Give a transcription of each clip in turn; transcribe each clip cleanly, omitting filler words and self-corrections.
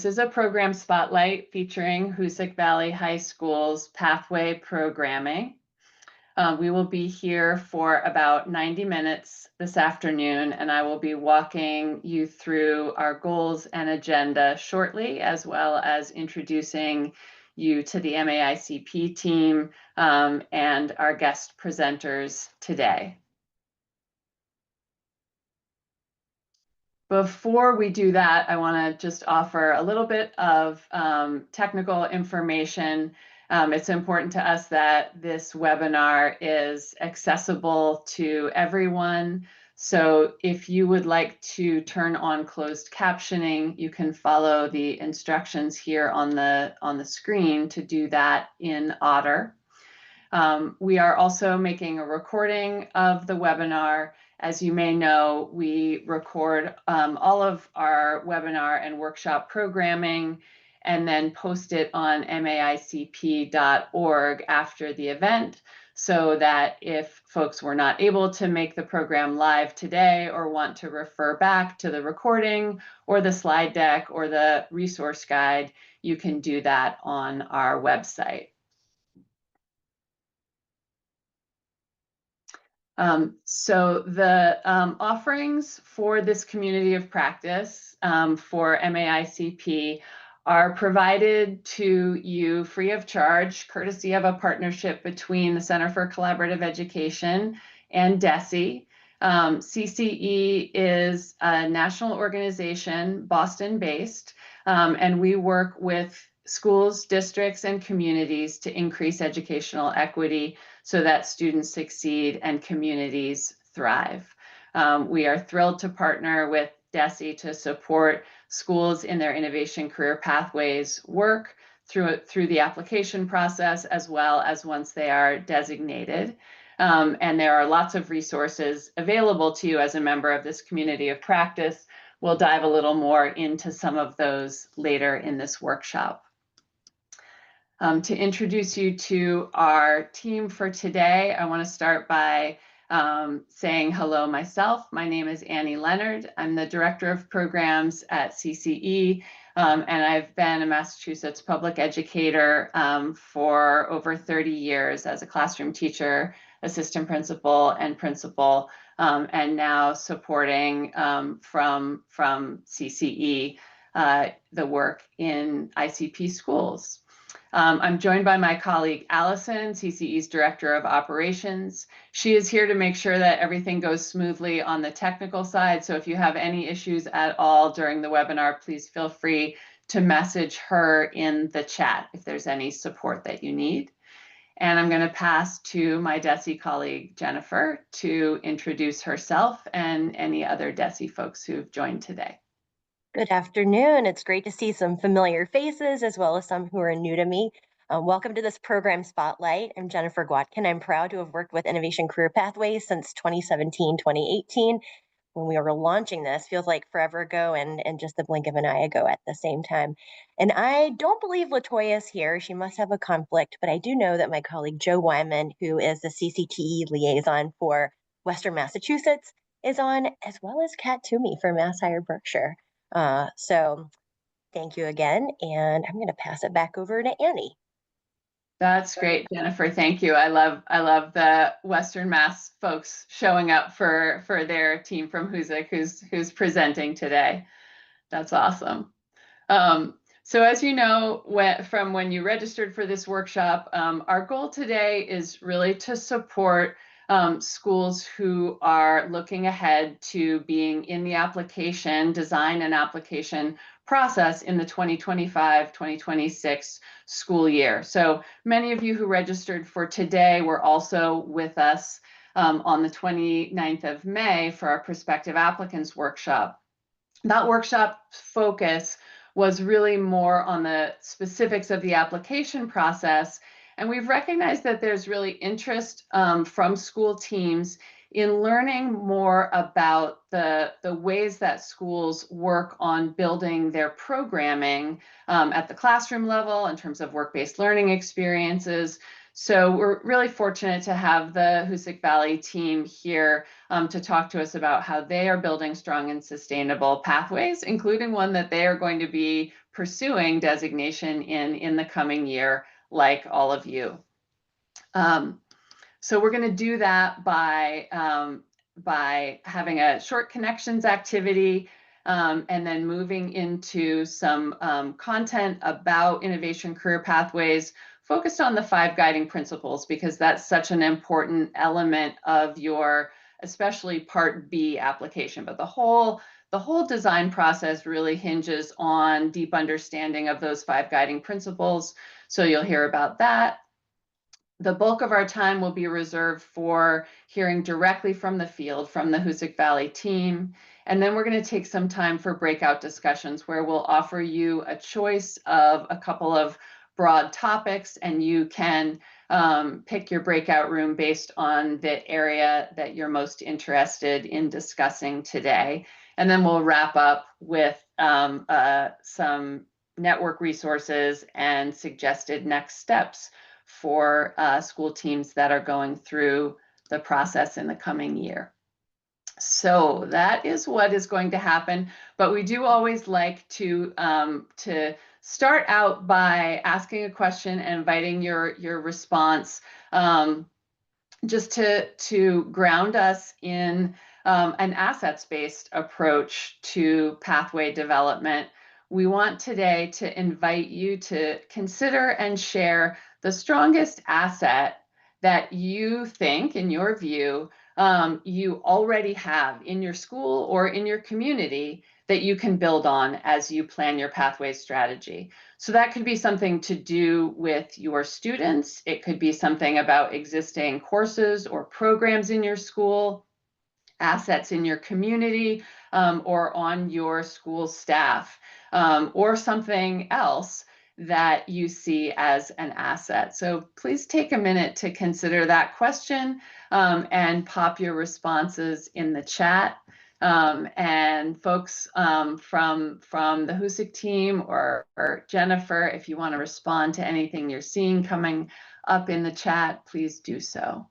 This is a program spotlight featuring Hoosick Valley High School's pathway programming. We will be here for about 90 minutes this afternoon, and I will be walking you through our goals and agenda shortly, as well as introducing you to the MAICP team and our guest presenters today. Before we do that, I want to just offer a little bit of technical information. It's important to us that this webinar is accessible to everyone. So if you would like to turn on closed captioning, you can follow the instructions here on the screen to do that in Otter. We are also making a recording of the webinar. As you may know, we record all of our webinar and workshop programming and then post it on maicp.org after the event, so that if folks were not able to make the program live today or want to refer back to the recording or the slide deck or the resource guide, you can do that on our website. So the offerings for this community of practice for MAICP are provided to you free of charge, courtesy of a partnership between the Center for Collaborative Education and DESE. CCE is a national organization, Boston-based, and we work with schools, districts, and communities to increase educational equity so that students succeed and communities thrive. We are thrilled to partner with DESE to support schools in their innovation career pathways work through the application process, as well as once they are designated. And there are lots of resources available to you as a member of this community of practice. We'll dive a little more into some of those later in this workshop. To introduce you to our team for today, I want to start by saying hello myself. My name is Annie Leonard. I'm the Director of Programs at CCE, and I've been a Massachusetts public educator for over 30 years as a classroom teacher, assistant principal, and principal, and now supporting from CCE the work in ICP schools. I'm joined by my colleague, Allison, CCE's Director of Operations. She is here to make sure that everything goes smoothly on the technical side. So if you have any issues at all during the webinar, please feel free to message her in the chat if there's any support that you need. And I'm going to pass to my DESE colleague, Jennifer, to introduce herself and any other DESE folks who've joined today. Good afternoon. It's great to see some familiar faces as well as some who are new to me. Welcome to this program spotlight. I'm Jennifer Gwatkin. I'm proud to have worked with Innovation Career Pathways since 2017, 2018. When we were launching this, feels like forever ago and just the blink of an eye ago at the same time. And I don't believe Latoya is here. She must have a conflict, but I do know that my colleague Joe Wyman, who is the CCTE liaison for Western Massachusetts, is on, as well as Kat Toomey for Mass Higher Berkshire. So thank you again, and I'm going to pass it back over to Annie. That's great, Jennifer. Thank you. I love the Western Mass folks showing up for their team from Hoosick who's presenting today. That's awesome. So as you know, from when you registered for this workshop, our goal today is really to support schools who are looking ahead to being in the application, design and application process in the 2025-2026 school year. So many of you who registered for today were also with us on the 29th of May for our prospective applicants workshop. That workshop focus was really more on the specifics of the application process. And we've recognized that there's really interest from school teams in learning more about the ways that schools work on building their programming at the classroom level in terms of work-based learning experiences. So we're really fortunate to have the Hoosick Valley team here to talk to us about how they are building strong and sustainable pathways, including one that they are going to be pursuing designation in the coming year, like all of you. So we're going to do that by having a short connections activity, and then moving into some content about innovation career pathways focused on the 5 guiding principles, because that's such an important element of your, especially Part B application. But the whole design process really hinges on deep understanding of those 5 guiding principles. So you'll hear about that. The bulk of our time will be reserved for hearing directly from the field, from the Hoosick Valley team. And then we're going to take some time for breakout discussions where we'll offer you a choice of a couple of broad topics, and you can pick your breakout room based on the area that you're most interested in discussing today. And then we'll wrap up with some network resources and suggested next steps for school teams that are going through the process in the coming year. So that is what is going to happen. But we do always like to start out by asking a question and inviting your response, just to ground us in an assets-based approach to pathway development. We want today to invite you to consider and share the strongest asset that you think, in your view, you already have in your school or in your community that you can build on as you plan your pathway strategy. So that could be something to do with your students. It could be something about existing courses or programs in your school, assets in your community, or on your school staff, or something else that you see as an asset. So please take a minute to consider that question, and pop your responses in the chat. And folks from the Hoosick team or Jennifer, if you want to respond to anything you're seeing coming up in the chat, please do so.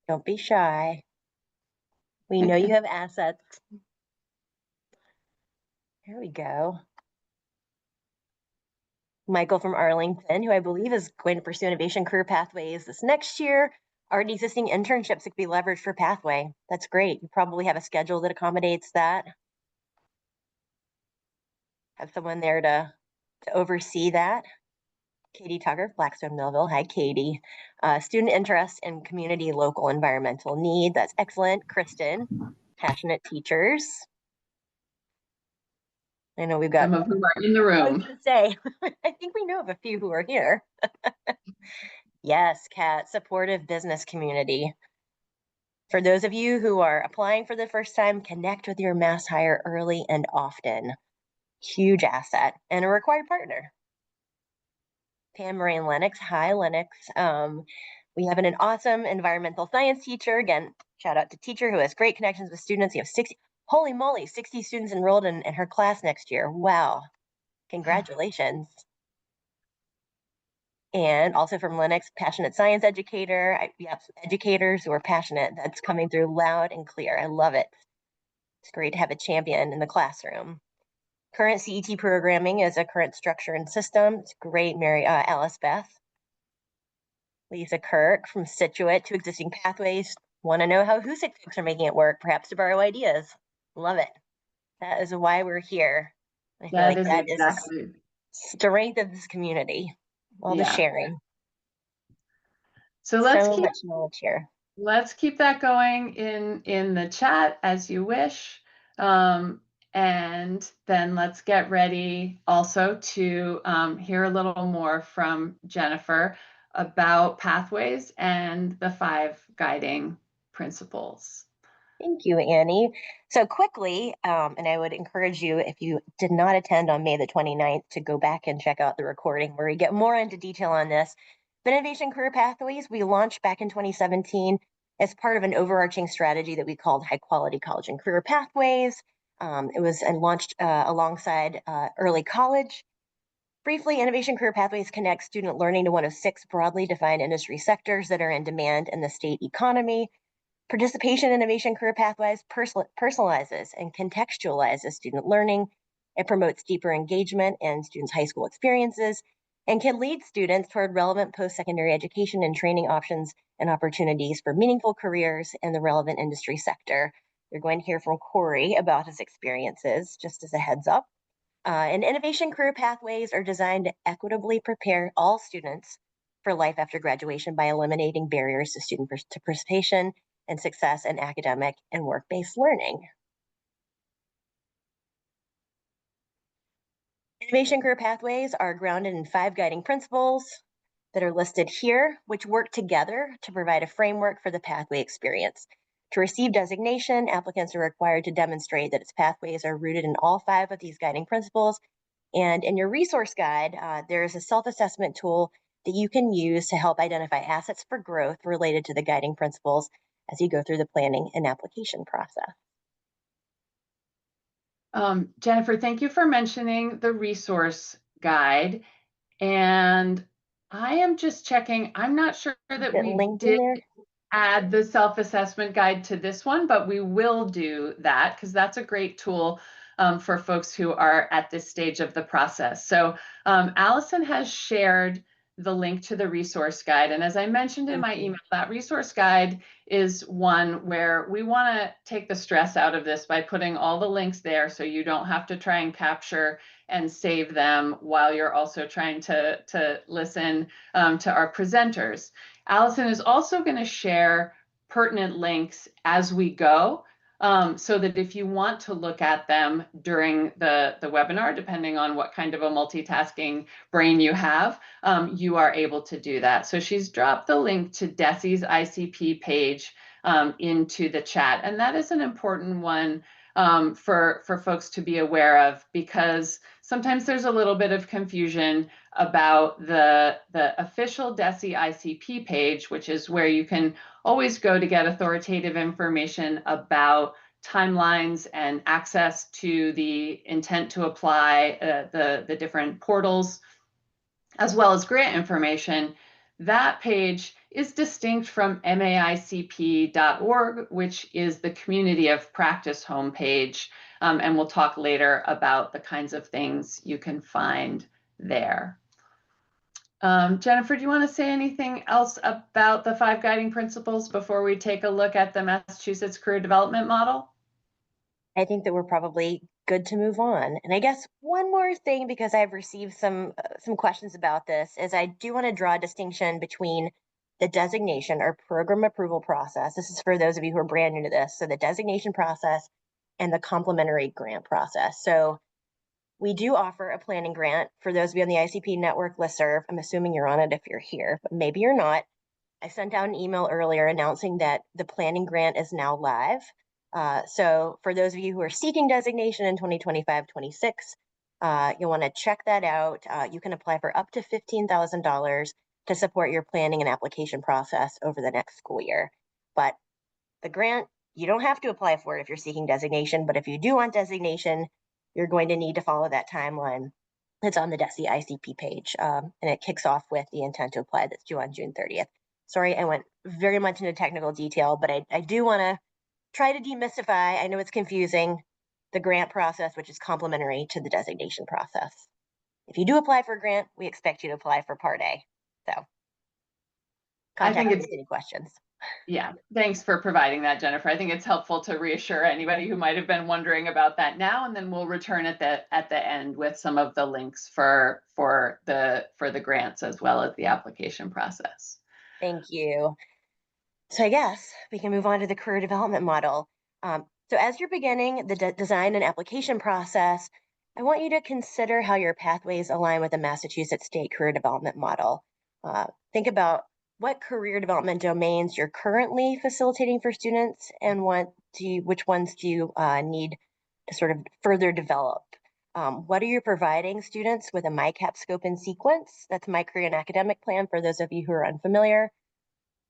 Don't be shy. We know you have assets. Here we go. Michael from Arlington, who I believe is going to pursue innovation career pathways this next year. Already existing internships that could be leveraged for pathway. That's great. You probably have a schedule that accommodates that. Have someone there to oversee that. Katie Tucker, Blackstone Millville. Hi, Katie. Student interest in community local environmental need. That's excellent. Kristen, passionate teachers. I know we've got some of whom are in the room. I was going to say, I think we know of a few who are here. Yes, Kat, supportive business community. For those of you who are applying for the first time, connect with your MassHire early and often. Huge asset and a required partner. Pam Moraine Lennox. Hi, Lennox. We have an awesome environmental science teacher. Again, shout out to teacher who has great connections with students. You have 60, holy moly, 60 students enrolled in her class next year. Wow. Congratulations. And also from Lennox, passionate science educator. We have some educators who are passionate. That's coming through loud and clear. I love it. It's great to have a champion in the classroom. Current CET programming is a current structure and system. It's great, Mary Alice Beth. Lisa Kirk from Situate to existing pathways. Want to know how Hoosick folks are making it work, perhaps to borrow ideas. Love it. That is why we're here. I feel like that exactly is strength of this community. All the sharing. So let's keep much knowledge here. Let's keep that going in the chat as you wish. And then let's get ready also to hear a little more from Jennifer about pathways and the 5 guiding principles. Thank you, Annie. So quickly, and I would encourage you, if you did not attend on May the 29th, to go back and check out the recording where we get more into detail on this. But Innovation Career Pathways, we launched back in 2017 as part of an overarching strategy that we called High Quality College and Career Pathways. It was launched alongside Early College. Briefly, Innovation Career Pathways connects student learning to one of 6 broadly defined industry sectors that are in demand in the state economy. Participation in Innovation Career Pathways personalizes and contextualizes student learning. It promotes deeper engagement in students' high school experiences and can lead students toward relevant post-secondary education and training options and opportunities for meaningful careers in the relevant industry sector. You're going to hear from Corey about his experiences, just as a heads up. And Innovation Career Pathways are designed to equitably prepare all students for life after graduation by eliminating barriers to student participation and success in academic and work-based learning. Innovation Career Pathways are grounded in 5 guiding principles that are listed here, which work together to provide a framework for the pathway experience. To receive designation, applicants are required to demonstrate that its pathways are rooted in all 5 of these guiding principles. And in your resource guide, there is a self-assessment tool that you can use to help identify assets for growth related to the guiding principles as you go through the planning and application process. Jennifer, thank you for mentioning the resource guide. And I am just checking, I'm not sure that Is it we linked in did there? add the self-assessment guide to this one, but we will do that because that's a great tool for folks who are at this stage of the process. So Allison has shared the link to the resource guide. And as I mentioned in my email, that resource guide is one where we want to take the stress out of this by putting all the links there so you don't have to try and capture and save them while you're also trying to listen to our presenters. Allison is also going to share pertinent links as we go, so that if you want to look at them during the webinar, depending on what kind of a multitasking brain you have, you are able to do that. So she's dropped the link to DESE's ICP page into the chat. And that is an important one for folks to be aware of, because sometimes there's a little bit of confusion about the official DESE ICP page, which is where you can always go to get authoritative information about timelines and access to the intent to apply, the different portals, as well as grant information. That page is distinct from maicp.org, which is the Community of Practice homepage. And we'll talk later about the kinds of things you can find there. Jennifer, do you want to say anything else about the 5 guiding principles before we take a look at the Massachusetts Career Development Model? I think that we're probably good to move on. And I guess one more thing, because I've received some questions about this, is I do want to draw a distinction between the designation or program approval process. This is for those of you who are brand new to this. So the designation process and the complementary grant process. So we do offer a planning grant for those of you on the ICP network listserv. I'm assuming you're on it if you're here, but maybe you're not. I sent out an email earlier announcing that the planning grant is now live. So for those of you who are seeking designation in 2025-26, you'll want to check that out. You can apply for up to $15,000 to support your planning and application process over the next school year. But the grant, you don't have to apply for it if you're seeking designation, but if you do want designation, you're going to need to follow that timeline. It's on the DESE ICP page, and it kicks off with the intent to apply that's due on June 30th. Sorry, I went very much into technical detail, but I do want to try to demystify, I know it's confusing, the grant process, which is complementary to the designation process. If you do apply for a grant, we expect you to apply for Part A. So contact me with any questions. Yeah, thanks for providing that, Jennifer. I think it's helpful to reassure anybody who might have been wondering about that now, and then we'll return at the end with some of the links for the grants as well as the application process. Thank you. So I guess we can move on to the career development model. So as you're beginning the design and application process, I want you to consider how your pathways align with the Massachusetts State Career Development Model. Think about what career development domains you're currently facilitating for students, and which ones do you need to sort of further develop. What are you providing students with a MyCap scope and sequence? That's my career and academic plan for those of you who are unfamiliar.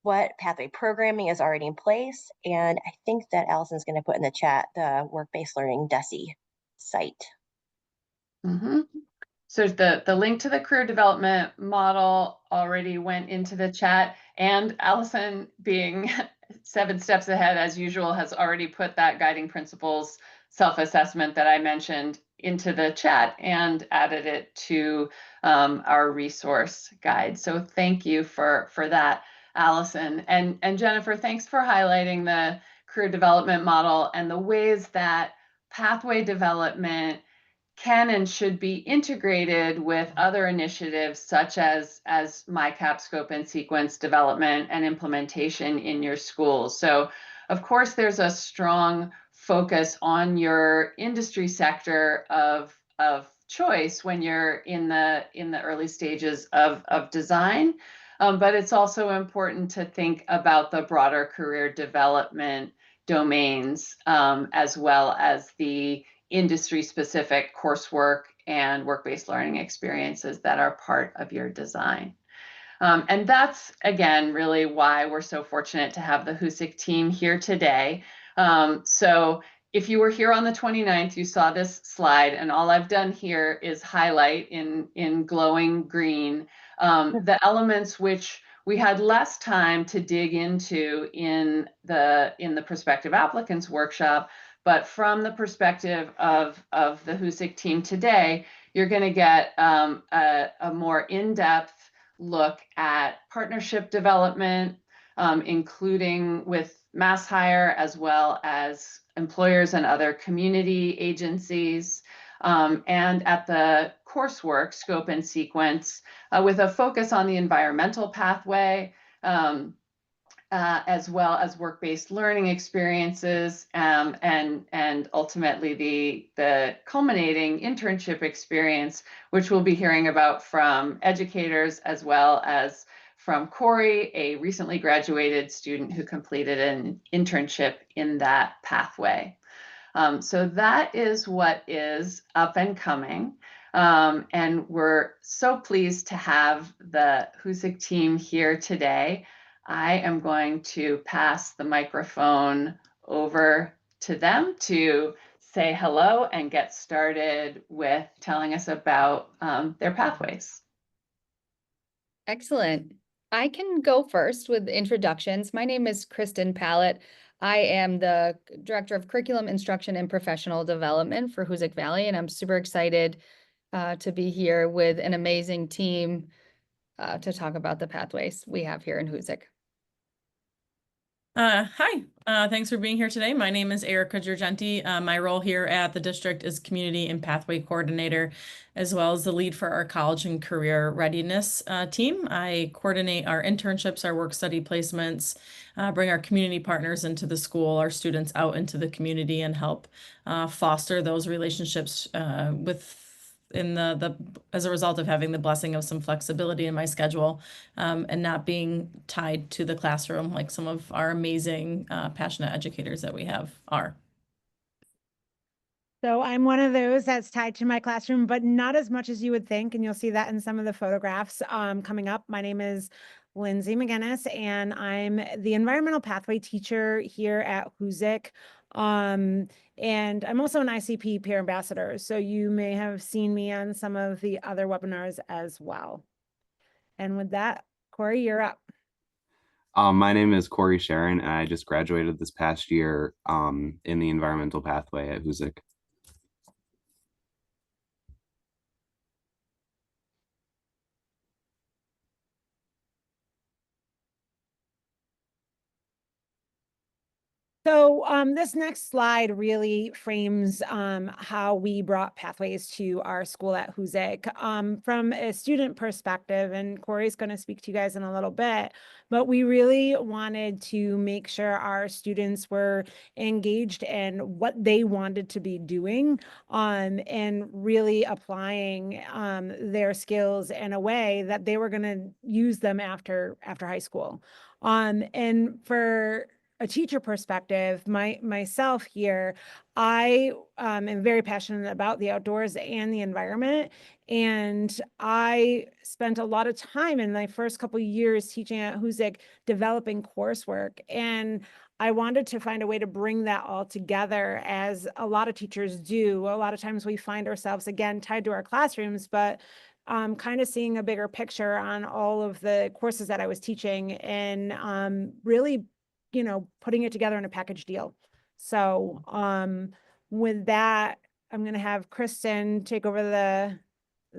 what pathway programming is already in place. And I think that Allison's going to put in the chat the work-based learning DESE site. Mhm. So the link to the career development model already went into the chat, and Allison, being 7 steps ahead as usual, has already put that guiding principles self-assessment that I mentioned into the chat and added it to our resource guide. So thank you for that, Allison. And Jennifer, thanks for highlighting the career development model and the ways that pathway development can and should be integrated with other initiatives such as MyCap scope and sequence development and implementation in your schools. So of course, there's a strong focus on your industry sector of choice when you're in the early stages of design. But it's also important to think about the broader career development domains, as well as the industry-specific coursework and work-based learning experiences that are part of your design. And that's, again, really why we're so fortunate to have the Hoosick team here today. So if you were here on the 29th, you saw this slide, and all I've done here is highlight in glowing green the elements which we had less time to dig into in the prospective applicants workshop. But from the perspective of the Hoosick team today, you're going to get a more in-depth look at partnership development, including with MassHire as well as employers and other community agencies, and at the coursework scope and sequence with a focus on the environmental pathway, as well as work-based learning experiences, and ultimately the culminating internship experience, which we'll be hearing about from educators as well as from Corey, a recently graduated student who completed an internship in that pathway. So that is what is up and coming. And we're so pleased to have the Hoosick team here today. I am going to pass the microphone over to them to say hello and get started with telling us about their pathways. Excellent. I can go first with introductions. My name is Kristen Pallett. I am the Director of Curriculum Instruction and Professional Development for Hoosick Valley, and I'm super excited to be here with an amazing team to talk about the pathways we have here in Hoosick. Hi, thanks for being here today. My name is Erica Giorgenti. My role here at the district is Community and Pathway Coordinator, as well as the lead for our college and career readiness team. I coordinate our internships, our work study placements, bring our community partners into the school, our students out into the community, and help foster those relationships as a result of having the blessing of some flexibility in my schedule, and not being tied to the classroom like some of our amazing, passionate educators that we have are. So I'm one of those that's tied to my classroom, but not as much as you would think. And you'll see that in some of the photographs coming up. My name is Lindsay McGinnis, and I'm the environmental pathway teacher here at Hoosick. And I'm also an ICP peer ambassador. So you may have seen me on some of the other webinars as well. And with that, Corey, you're up. My name is Corey Sharon, and I just graduated this past year in the environmental pathway at Hoosick. So this next slide really frames how we brought pathways to our school at Hoosick from a student perspective, and Corey's going to speak to you guys in a little bit, but we really wanted to make sure our students were engaged in what they wanted to be doing and really applying their skills in a way that they were going to use them after high school. And for a teacher perspective, myself here, I am very passionate about the outdoors and the environment. And I spent a lot of time in my first couple of years teaching at Hoosick, developing coursework. And I wanted to find a way to bring that all together, as a lot of teachers do. A lot of times we find ourselves, again, tied to our classrooms, but kind of seeing a bigger picture on all of the courses that I was teaching, and really, putting it together in a package deal. So with that, I'm going to have Kristen take over the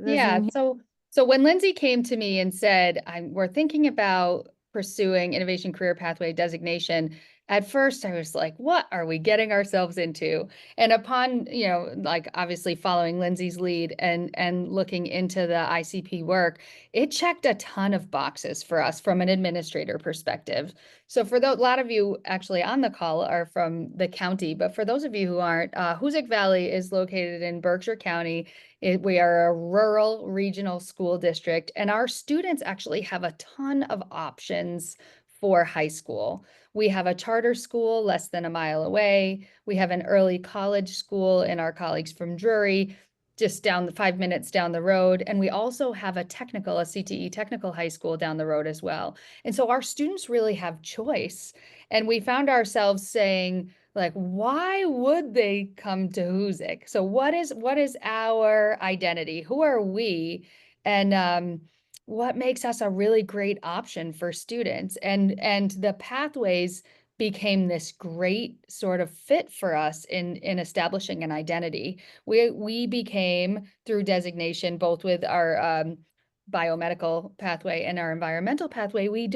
Yeah, Zoom. so when Lindsay came to me and said, we're thinking about pursuing Innovation Career Pathway designation, at first I was like, what are we getting ourselves into? And upon, like obviously following Lindsay's lead and looking into the ICP work, it checked a ton of boxes for us from an administrator perspective. So for a lot of you actually on the call are from the county, but for those of you who aren't, Hoosick Valley is located in Berkshire County. We are a rural regional school district, and our students actually have a ton of options for high school. We have a charter school less than a mile away. We have an early college school in our colleagues from Drury, just 5 minutes down the road. And we also have a CTE technical high school down the road as well. And so our students really have choice. And we found ourselves saying, like, why would they come to Hoosick? So what is our identity? Who are we? And what makes us a really great option for students? And the pathways became this great sort of fit for us in establishing an identity. We became, through designation, both with our biomedical pathway and our environmental pathway, we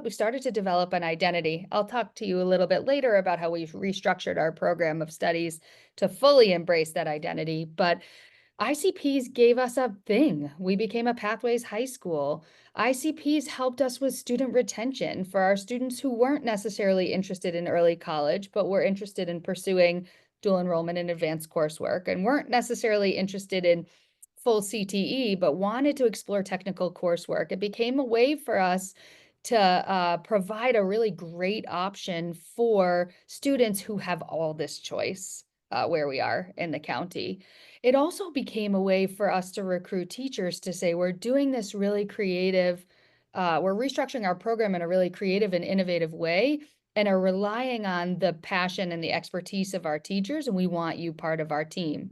started to develop an identity. I'll talk to you a little bit later about how we've restructured our program of studies to fully embrace that identity. But ICPs gave us a thing. We became a Pathways High School. ICPs helped us with student retention for our students who weren't necessarily interested in early college, but were interested in pursuing dual enrollment and advanced coursework, and weren't necessarily interested in full CTE, but wanted to explore technical coursework. It became a way for us to provide a really great option for students who have all this choice where we are in the county. It also became a way for us to recruit teachers to say, we're doing this really creative, we're restructuring our program in a really creative and innovative way, and are relying on the passion and the expertise of our teachers, and we want you part of our team.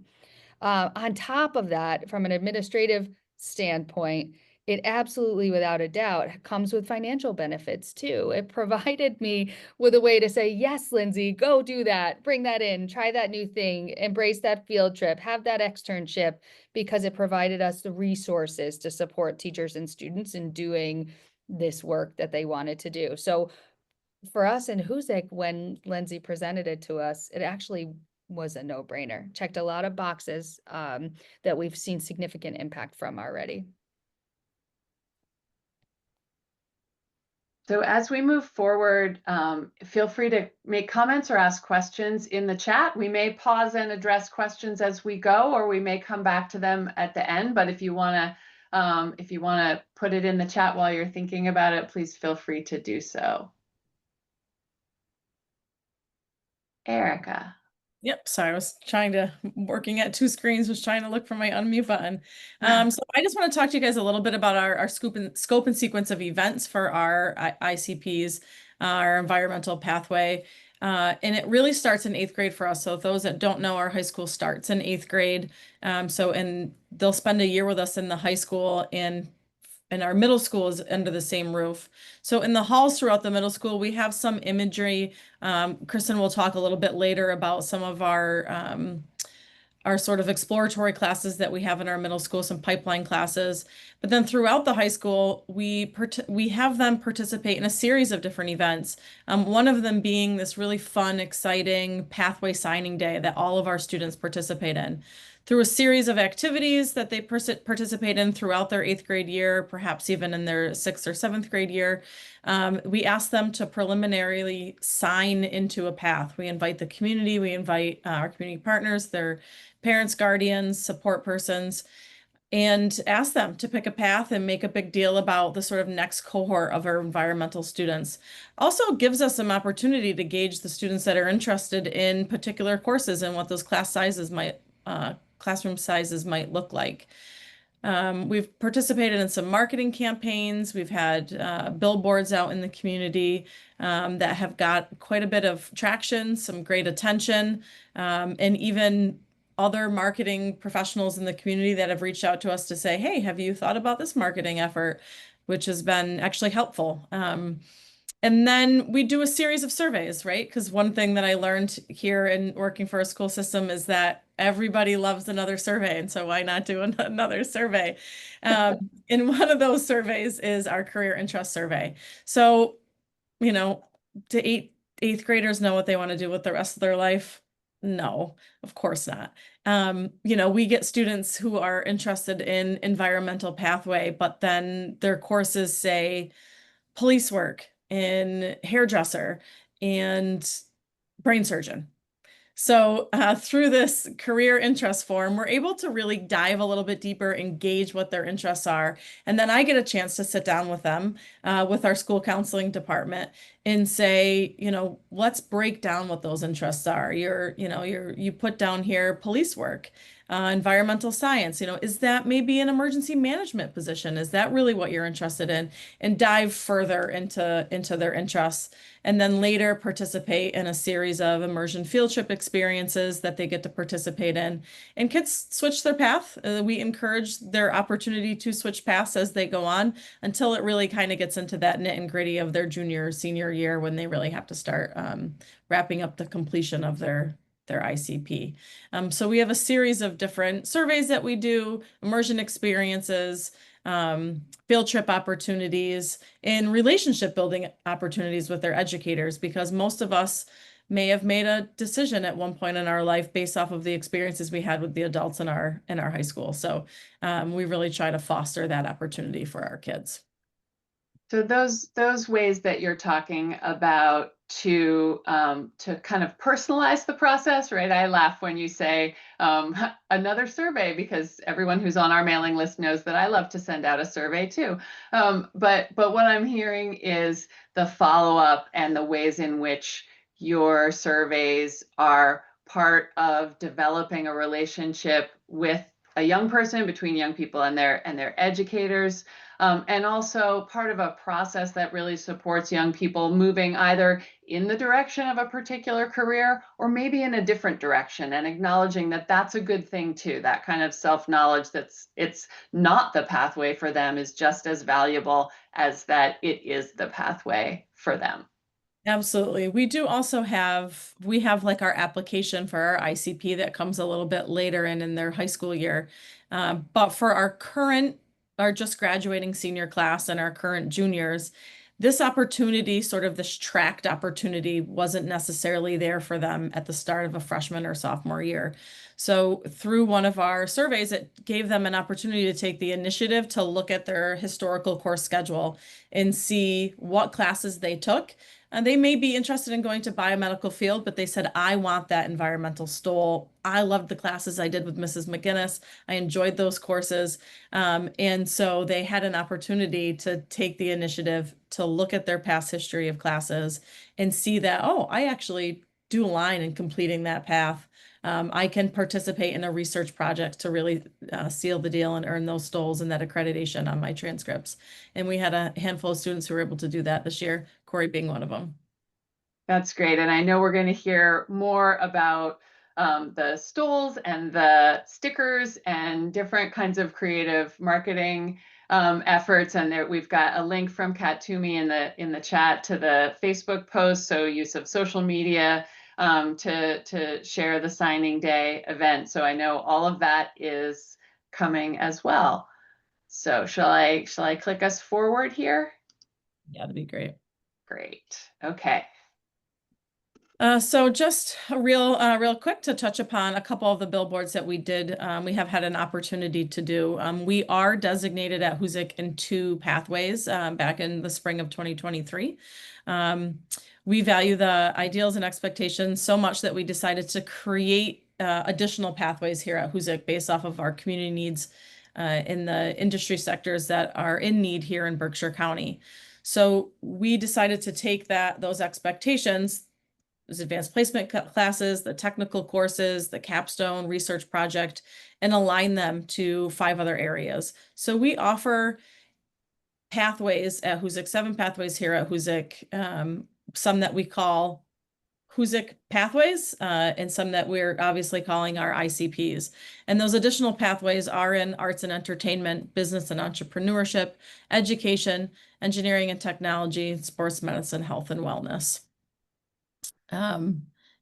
On top of that, from an administrative standpoint, it absolutely, without a doubt, comes with financial benefits too. It provided me with a way to say, yes, Lindsay, go do that, bring that in, try that new thing, embrace that field trip, have that externship, because it provided us the resources to support teachers and students in doing this work that they wanted to do. So for us in Hoosick, when Lindsay presented it to us, it actually was a no-brainer. Checked a lot of boxes that we've seen significant impact from already. So as we move forward, feel free to make comments or ask questions in the chat. We may pause and address questions as we go, or we may come back to them at the end. But if you want to put it in the chat while you're thinking about it, please feel free to do so. Erica. Yep, sorry, I was working at two screens, was trying to look for my unmute button. So I just want to talk to you guys a little bit about our scope and sequence of events for our ICPs, our environmental pathway. And it really starts in 8th grade for us. So those that don't know, our high school starts in 8th grade. And they'll spend a year with us in the high school, and our middle school is under the same roof. So in the halls throughout the middle school, we have some imagery. Kristen will talk a little bit later about some of our sort of exploratory classes that we have in our middle school, some pipeline classes. But then throughout the high school, we have them participate in a series of different events. One of them being this really fun, exciting pathway signing day that all of our students participate in. Through a series of activities that they participate in throughout their 8th grade year, perhaps even in their 6th or 7th grade year, we ask them to preliminarily sign into a path. We invite the community, we invite our community partners, their parents, guardians, support persons. and ask them to pick a path and make a big deal about the sort of next cohort of our environmental students. Also gives us some opportunity to gauge the students that are interested in particular courses and what those classroom sizes might look like. We've participated in some marketing campaigns. We've had billboards out in the community that have got quite a bit of traction, some great attention, and even other marketing professionals in the community that have reached out to us to say, hey, have you thought about this marketing effort, which has been actually helpful. And then we do a series of surveys, right? Because one thing that I learned here in working for a school system is that everybody loves another survey. And so why not do another survey? And one of those surveys is our career interest survey. So, you know, do eighth graders know what they want to do with the rest of their life? No, of course not. You know, we get students who are interested in environmental pathway, but then their courses say police work and hairdresser and brain surgeon. So through this career interest form, we're able to really dive a little bit deeper, engage what their interests are. And then I get a chance to sit down with them, with our school counseling department and say, you know, let's break down what those interests are. You put down here police work, environmental science, you know, is that maybe an emergency management position? Is that really what you're interested in? And dive further into their interests. And then later participate in a series of immersion field trip experiences that they get to participate in. And kids switch their path. We encourage their opportunity to switch paths as they go on until it really kind of gets into that nit and gritty of their junior or senior year when they really have to start wrapping up the completion of their ICP. So we have a series of different surveys that we do, immersion experiences, field trip opportunities, and relationship building opportunities with their educators, because most of us may have made a decision at one point in our life based off of the experiences we had with the adults in our high school. So we really try to foster that opportunity for our kids. So those ways that you're talking about to kind of personalize the process, right? I laugh when you say another survey, because everyone who's on our mailing list knows that I love to send out a survey too. But what I'm hearing is the follow-up and the ways in which your surveys are part of developing a relationship with a young person, between young people and their educators. And also part of a process that really supports young people moving either in the direction of a particular career or maybe in a different direction, and acknowledging that that's a good thing too. That kind of self-knowledge it's not the pathway for them is just as valuable as that it is the pathway for them. Absolutely. We do also have like our application for our ICP that comes a little bit later in their high school year. But for our just graduating senior class and our current juniors, this opportunity, sort of this tracked opportunity, wasn't necessarily there for them at the start of a freshman or sophomore year. So through one of our surveys, it gave them an opportunity to take the initiative to look at their historical course schedule and see what classes they took. And they may be interested in going to biomedical field, but they said, I want that environmental STOL. I loved the classes I did with Mrs. McGinnis. I enjoyed those courses. And so they had an opportunity to take the initiative to look at their past history of classes and see that, oh, I actually do align in completing that path. I can participate in a research project to really seal the deal and earn those STOLs and that accreditation on my transcripts. And we had a handful of students who were able to do that this year, Corey being one of them. That's great. And I know we're going to hear more about the STOLs and the stickers and different kinds of creative marketing efforts. And there, we've got a link from Kat Toomey in the chat to the Facebook post. So use of social media to share the signing day event. So I know all of that is coming as well. So shall I click us forward here? Yeah, that'd be great. Great. Okay. So just real quick to touch upon a couple of the billboards that we did. We have had an opportunity to do. We are designated at Hoosick in 2 pathways back in the spring of 2023. We value the ideals and expectations so much that we decided to create additional pathways here at Hoosick based off of our community needs in the industry sectors that are in need here in Berkshire County. So we decided to take those expectations, those advanced placement classes, the technical courses, the capstone research project, and align them to 5 other areas. So we offer pathways at Hoosick, 7 pathways here at Hoosick, some that we call Hoosick pathways, and some that we're obviously calling our ICPs. And those additional pathways are in arts and entertainment, business and entrepreneurship, education, engineering and technology, sports medicine, health and wellness.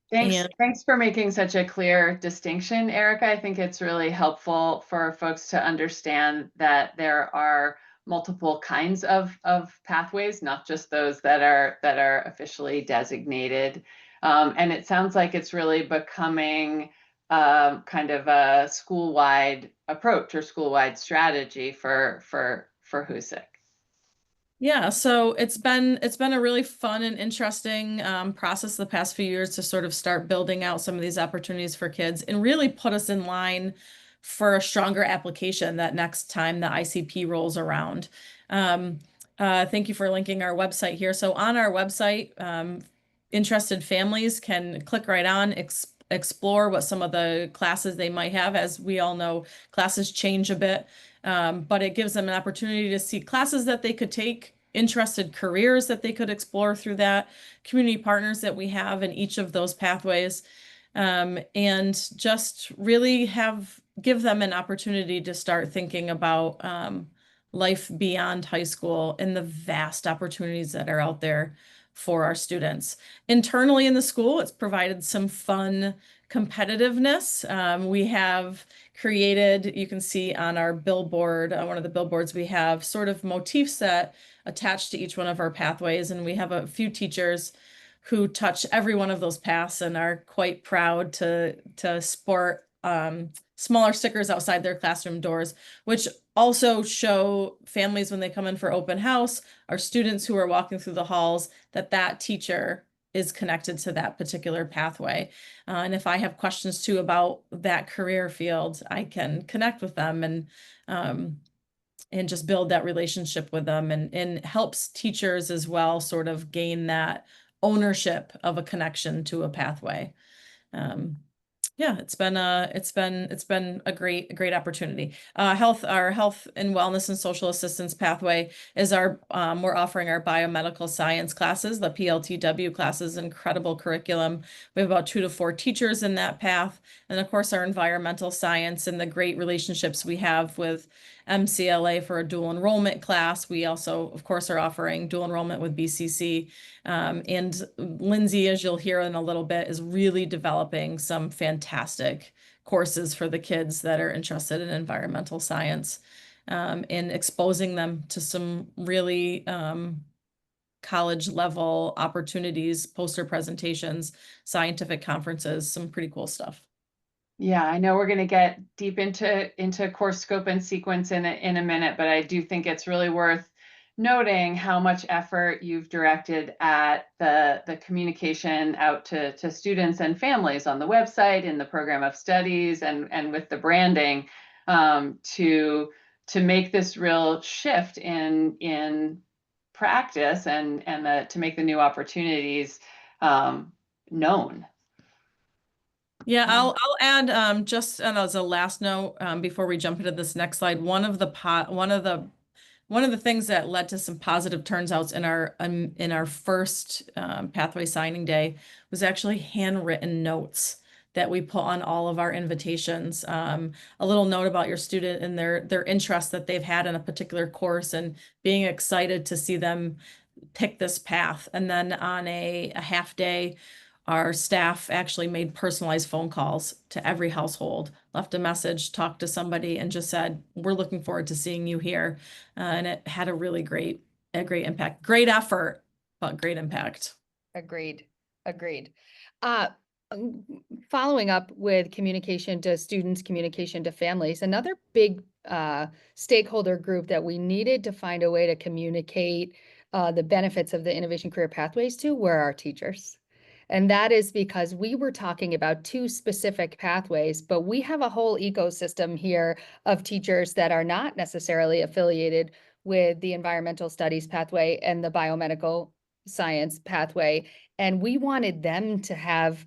Thanks for making such a clear distinction, Erica. I think it's really helpful for folks to understand that there are multiple kinds of pathways, not just those that are officially designated. And it sounds like it's really becoming kind of a school-wide approach or school-wide strategy for Hoosick. Yeah, so it's been a really fun and interesting process the past few years to sort of start building out some of these opportunities for kids and really put us in line for a stronger application that next time the ICP rolls around. Thank you for linking our website here. So on our website, interested families can click right on, explore what some of the classes they might have. As we all know, classes change a bit. But it gives them an opportunity to see classes that they could take, interested careers that they could explore through that, community partners that we have in each of those pathways, and just really give them an opportunity to start thinking about life beyond high school and the vast opportunities that are out there for our students. Internally in the school, it's provided some fun competitiveness. We have created, you can see on our billboard, one of the billboards, we have sort of motifs that attach to each one of our pathways. And we have a few teachers who touch every one of those paths and are quite proud to sport smaller stickers outside their classroom doors, which also show families when they come in for open house, our students who are walking through the halls, that teacher is connected to that particular pathway. And if I have questions too about that career field, I can connect with them and just build that relationship with them, and helps teachers as well sort of gain that ownership of a connection to a pathway. Yeah, it's been a great opportunity. Our health and wellness and social assistance pathway is we're offering our biomedical science classes, the PLTW classes, incredible curriculum. We have about 2 to 4 teachers in that path. And of course, our environmental science and the great relationships we have with MCLA for a dual enrollment class. We also, of course, are offering dual enrollment with BCC. And Lindsay, as you'll hear in a little bit, is really developing some fantastic courses for the kids that are interested in environmental science, and exposing them to some really college level opportunities, poster presentations, scientific conferences, some pretty cool stuff. Yeah, I know we're going to get deep into course scope and sequence in a minute, but I do think it's really worth noting how much effort you've directed at the communication out to students and families on the website, in the program of studies, and with the branding, to make this real shift in practice and to make the new opportunities known. Yeah, I'll add just as a last note before we jump into this next slide. One of the things that led to some positive turnouts in our first pathway signing day was actually handwritten notes that we put on all of our invitations. A little note about your student and their interest that they've had in a particular course and being excited to see them pick this path. And then on a half day, our staff actually made personalized phone calls to every household, left a message, talked to somebody, and just said, "We're looking forward to seeing you here." And it had a really great impact. Great effort, but great impact. Agreed. Following up with communication to students, communication to families, another big stakeholder group that we needed to find a way to communicate the benefits of the Innovation Career Pathways to were our teachers. And that is because we were talking about 2 specific pathways, but we have a whole ecosystem here of teachers that are not necessarily affiliated with the environmental studies pathway and the biomedical science pathway. And we wanted them to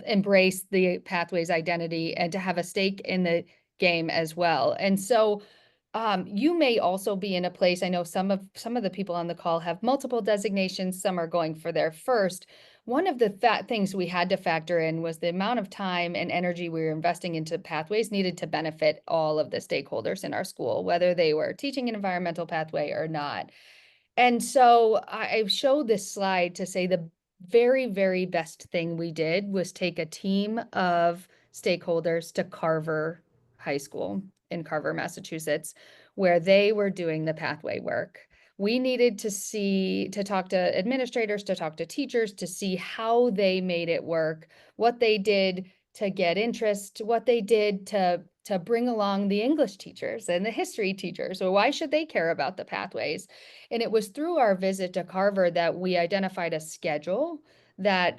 embrace the pathway's identity and to have a stake in the game as well. And so you may also be in a place, I know some of the people on the call have multiple designations, some are going for their first. One of the things we had to factor in was the amount of time and energy we were investing into pathways needed to benefit all of the stakeholders in our school, whether they were teaching an environmental pathway or not. And so I showed this slide to say the very, very best thing we did was take a team of stakeholders to Carver High School in Carver, Massachusetts, where they were doing the pathway work. We needed to talk to administrators, to talk to teachers, to see how they made it work, what they did to get interest, what they did to bring along the English teachers and the history teachers. So why should they care about the pathways? And it was through our visit to Carver that we identified a schedule that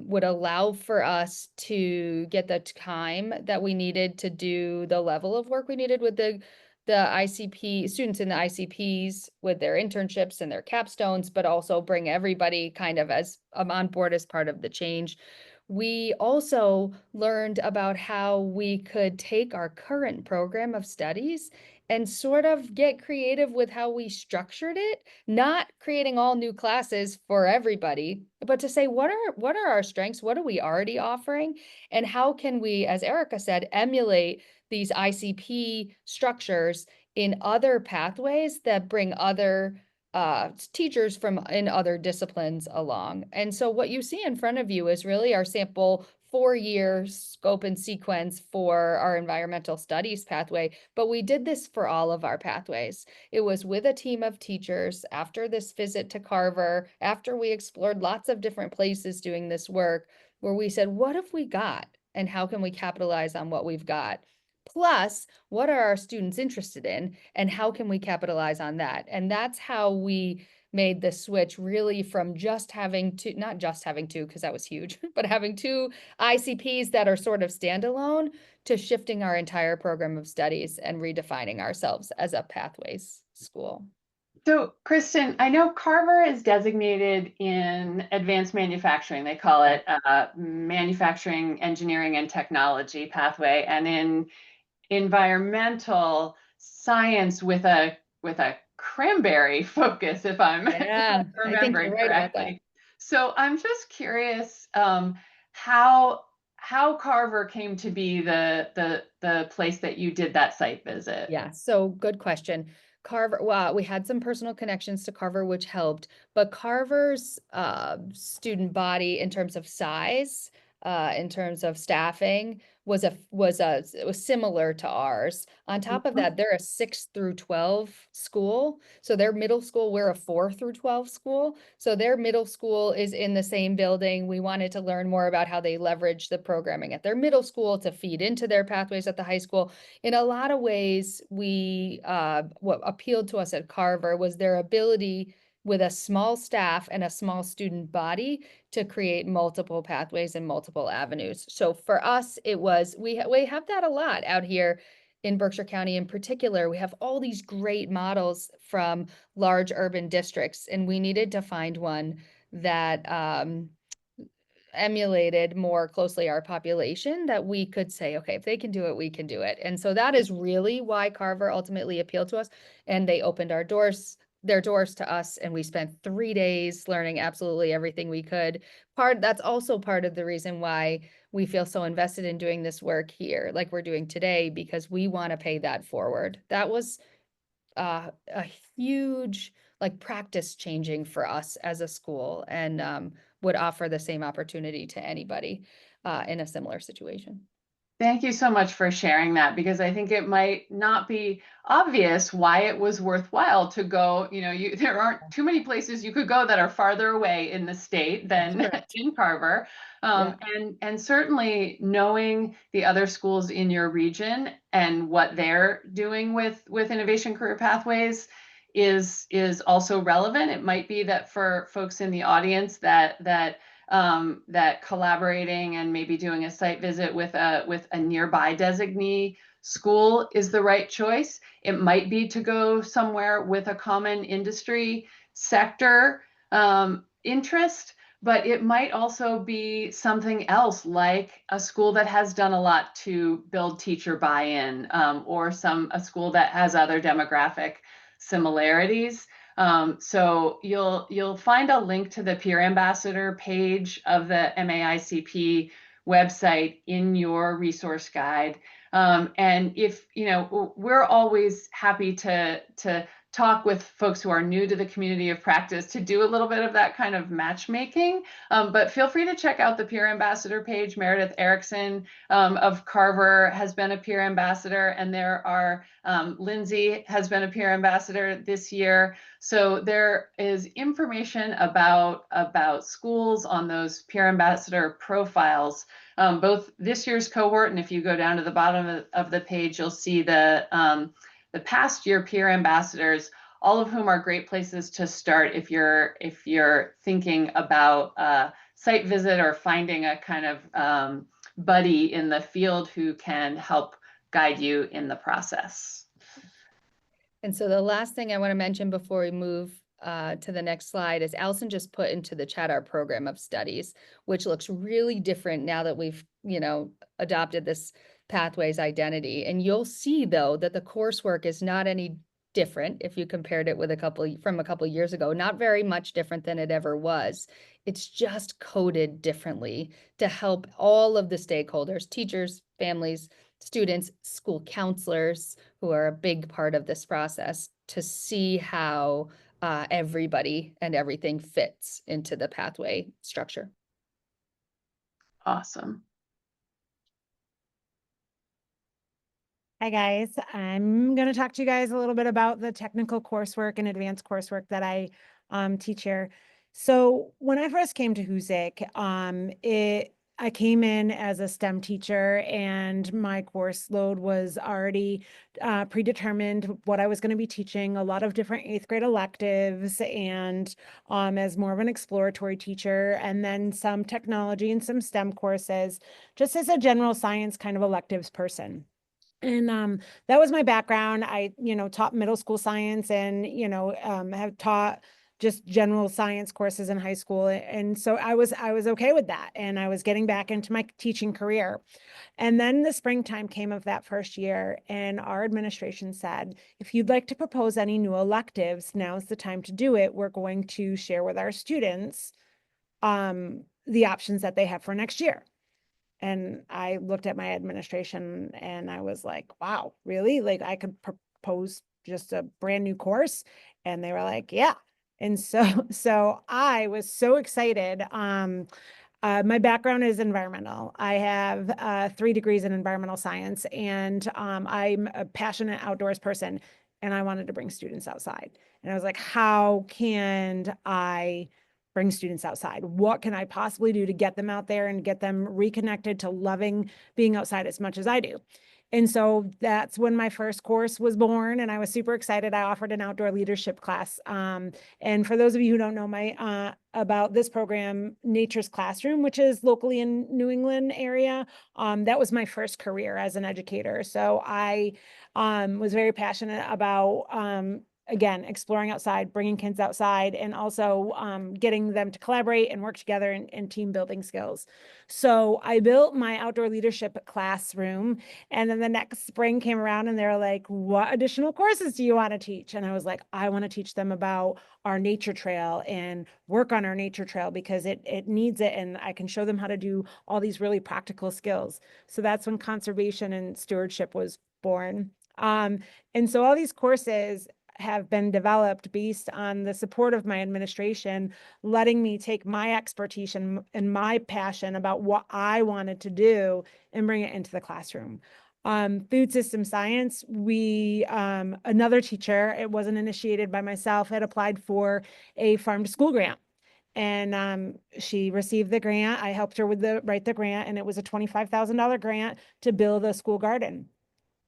would allow for us to get the time that we needed to do the level of work we needed with the ICP students in the ICPs with their internships and their capstones, but also bring everybody kind of as on board as part of the change. We also learned about how we could take our current program of studies and sort of get creative with how we structured it, not creating all new classes for everybody, but to say, what are our strengths? What are we already offering? And how can we, as Erica said, emulate these ICP structures in other pathways that bring other teachers from in other disciplines along. And so what you see in front of you is really our sample 4-year scope and sequence for our environmental studies pathway, but we did this for all of our pathways. It was with a team of teachers after this visit to Carver, after we explored lots of different places doing this work, where we said, what have we got and how can we capitalize on what we've got? Plus, what are our students interested in and how can we capitalize on that? And that's how we made the switch really from just having two, not just having two, because that was huge, but having 2 ICPs that are sort of standalone to shifting our entire program of studies and redefining ourselves as a pathways school. So, Kristen, I know Carver is designated in advanced manufacturing. They call it manufacturing, engineering, and technology pathway, and in environmental science with a cranberry focus, if I'm remembering correctly. So I'm just curious how Carver came to be the place that you did that site visit. Yeah, so good question. Carver, well, we had some personal connections to Carver, which helped, but Carver's student body in terms of size, in terms of staffing, was similar to ours. On top of that, they're a 6 through 12 school. So their middle school, we're a 4 through 12 school. So their middle school is in the same building. We wanted to learn more about how they leverage the programming at their middle school to feed into their pathways at the high school. In a lot of ways, what appealed to us at Carver was their ability with a small staff and a small student body to create multiple pathways and multiple avenues. So for us, it was, we have that a lot out here in Berkshire County in particular. We have all these great models from large urban districts, and we needed to find one that emulated more closely our population, that we could say, okay, if they can do it, we can do it. And so that is really why Carver ultimately appealed to us, and they opened their doors to us, and we spent 3 days learning absolutely everything we could. That's also part of the reason why we feel so invested in doing this work here, like we're doing today, because we want to pay that forward. That was a huge practice changing for us as a school, and would offer the same opportunity to anybody in a similar situation. Thank you so much for sharing that, because I think it might not be obvious why it was worthwhile to go. There aren't too many places you could go that are farther away in the state than in Carver. And certainly knowing the other schools in your region and what they're doing with innovation career pathways is also relevant. It might be that for folks in the audience that that collaborating and maybe doing a site visit with a nearby designee school is the right choice. It might be to go somewhere with a common industry sector interest, but it might also be something else, like a school that has done a lot to build teacher buy-in, or a school that has other demographic similarities. So you'll find a link to the Peer Ambassador page of the MAICP website in your resource guide. And if, we're always happy to talk with folks who are new to the community of practice to do a little bit of that kind of matchmaking. But feel free to check out the Peer Ambassador page. Meredith Erickson of Carver has been a Peer Ambassador, and there are Lindsay has been a Peer Ambassador this year. So there is information about schools on those Peer Ambassador profiles, both this year's cohort, and if you go down to the bottom of the page, you'll see the past year peer ambassadors, all of whom are great places to start if you're thinking about a site visit or finding a kind of buddy in the field who can help guide you in the process. And so the last thing I want to mention before we move to the next slide is Allison just put into the chat our program of studies, which looks really different now that we've, adopted this Pathways identity. And you'll see though that the coursework is not any different if you compared it with from a couple years ago, not very much different than it ever was. It's just coded differently to help all of the stakeholders, teachers, families, students, school counselors, who are a big part of this process, to see how everybody and everything fits into the pathway structure. Awesome. Hi guys, I'm going to talk to you guys a little bit about the technical coursework and advanced coursework that I teach here. So when I first came to Hoosick, I came in as a STEM teacher, and my course load was already predetermined what I was going to be teaching, a lot of different 8th grade electives, and as more of an exploratory teacher, and then some technology and some STEM courses, just as a general science kind of electives person. And that was my background. I, taught middle school science and, have taught just general science courses in high school. And so I was okay with that. And I was getting back into my teaching career. And then the springtime came of that first year, and our administration said, if you'd like to propose any new electives, now's the time to do it. We're going to share with our students the options that they have for next year. And I looked at my administration and I was like, wow, really? Like I could propose just a brand new course? And they were like, yeah. And so I was so excited. My background is environmental. I have 3 degrees in environmental science, and I'm a passionate outdoors person, and I wanted to bring students outside. And I was like, how can I bring students outside? What can I possibly do to get them out there and get them reconnected to loving being outside as much as I do? And so that's when my first course was born, and I was super excited. I offered an outdoor leadership class. And for those of you who don't know about this program, Nature's Classroom, which is locally in New England area, that was my first career as an educator. So I was very passionate about again, exploring outside, bringing kids outside, and also getting them to collaborate and work together in team building skills. So I built my outdoor leadership classroom, and then the next spring came around and they were like, what additional courses do you want to teach? And I was like, I want to teach them about our nature trail and work on our nature trail because it needs it, and I can show them how to do all these really practical skills. So that's when conservation and stewardship was born. And so all these courses have been developed based on the support of my administration, letting me take my expertise and my passion about what I wanted to do and bring it into the classroom. Food system science, another teacher, it wasn't initiated by myself, had applied for a farm to school grant. And she received the grant. I helped her write the grant, and it was a $25,000 grant to build a school garden,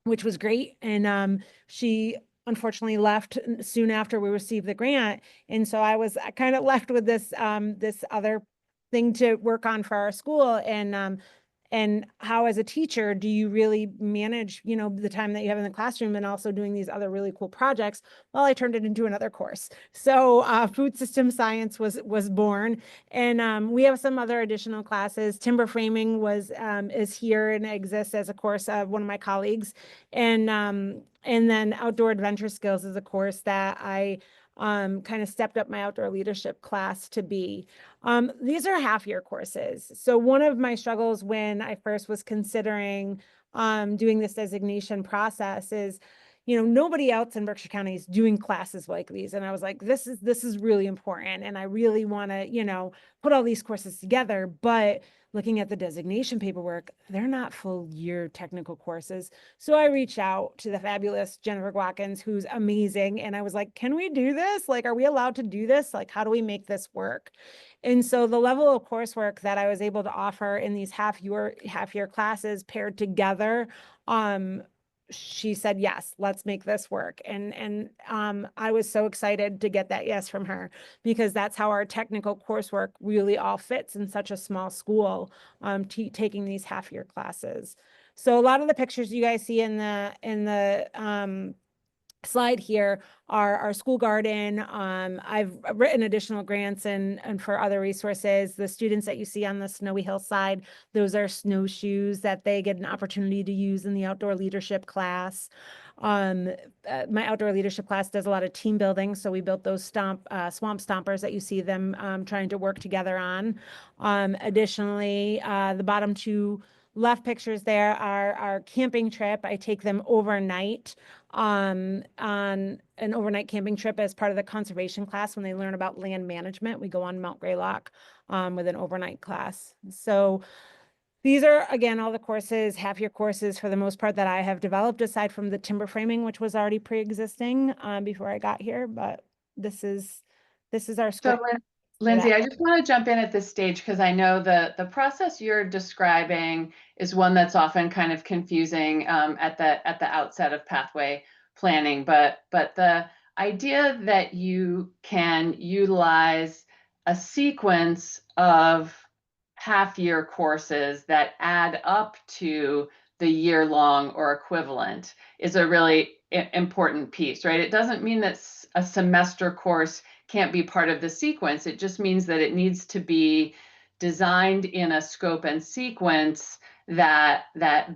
which was great. And she unfortunately left soon after we received the grant. And so I was kind of left with this other thing to work on for our school. And how, as a teacher, do you really manage, you know, the time that you have in the classroom and also doing these other really cool projects? Well, I turned it into another course. So food system science was born, and we have some other additional classes. Timber framing is here and exists as a course of one of my colleagues, and then outdoor adventure skills is a course that I kind of stepped up my outdoor leadership class to be. These are half-year courses. So one of my struggles when I first was considering doing this designation process is, you know, nobody else in Berkshire County is doing classes like these. And I was like, this is really important. And I really want to, you know, put all these courses together. But looking at the designation paperwork, they're not full year technical courses. So I reached out to the fabulous Jennifer Watkins, who's amazing. And I was like, can we do this? Like, are we allowed to do this? Like, how do we make this work? And so the level of coursework that I was able to offer in these half-year classes paired together, she said, yes, let's make this work. And I was so excited to get that yes from her, because that's how our technical coursework really all fits in such a small school, taking these half-year classes. So a lot of the pictures you guys see in the slide here are our school garden. I've written additional grants and for other resources. The students that you see on the Snowy Hill side, those are snowshoes that they get an opportunity to use in the outdoor leadership class. My outdoor leadership class does a lot of team building. So we built those swamp stompers that you see them trying to work together on. Additionally, the bottom two left pictures there are our camping trip. I take them overnight on an overnight camping trip as part of the conservation class. When they learn about land management, we go on Mount Greylock with an overnight class. So these are, again, all the courses, half-year courses for the most part that I have developed, aside from the timber framing, which was already pre-existing before I got here. But this is our school. So Lindsay, I just want to jump in at this stage because I know the process you're describing is one that's often kind of confusing at the outset of pathway planning. But the idea that you can utilize a sequence of half-year courses that add up to the year-long or equivalent is a really important piece, right? It doesn't mean that a semester course can't be part of the sequence. It just means that it needs to be designed in a scope and sequence that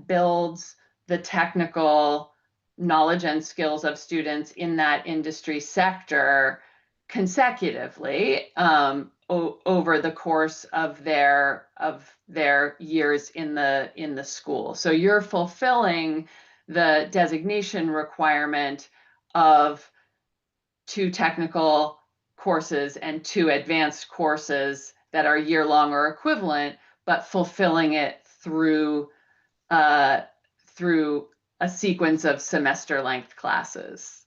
builds the technical knowledge and skills of students in that industry sector consecutively over the course of their years in the school. So you're fulfilling the designation requirement of 2 technical courses and 2 advanced courses that are year-long or equivalent, but fulfilling it through a sequence of semester-length classes.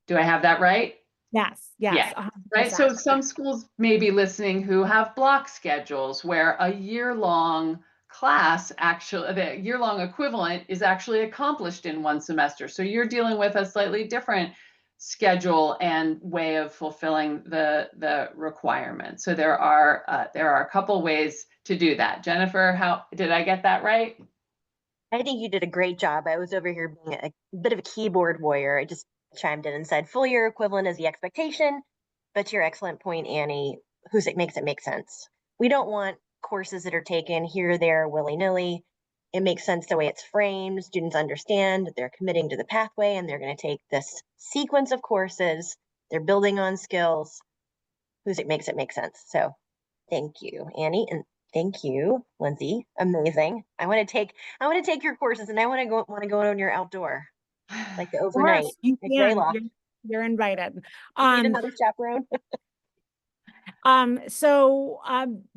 Do I have that right? Yes. Yeah. Right. So some schools may be listening who have block schedules where a year-long class, actually the year-long equivalent, is actually accomplished in 1 semester. So you're dealing with a slightly different schedule and way of fulfilling the requirement. So there are a couple ways to do that. Jennifer, how did I get that right? I think you did a great job. I was over here being a bit of a keyboard warrior. I just chimed in and said full year equivalent is the expectation. But to your excellent point, Annie, Hoosick makes it make sense. We don't want courses that are taken here or there willy-nilly. It makes sense the way it's framed. Students understand they're committing to the pathway and they're going to take this sequence of courses. They're building on skills. Hoosick makes it make sense. So thank you, Annie, and thank you, Lindsay. Amazing. I want to take your courses, and I want to go on your outdoor, like the overnight. Yes, you can. You're invited. Need another chaperone. So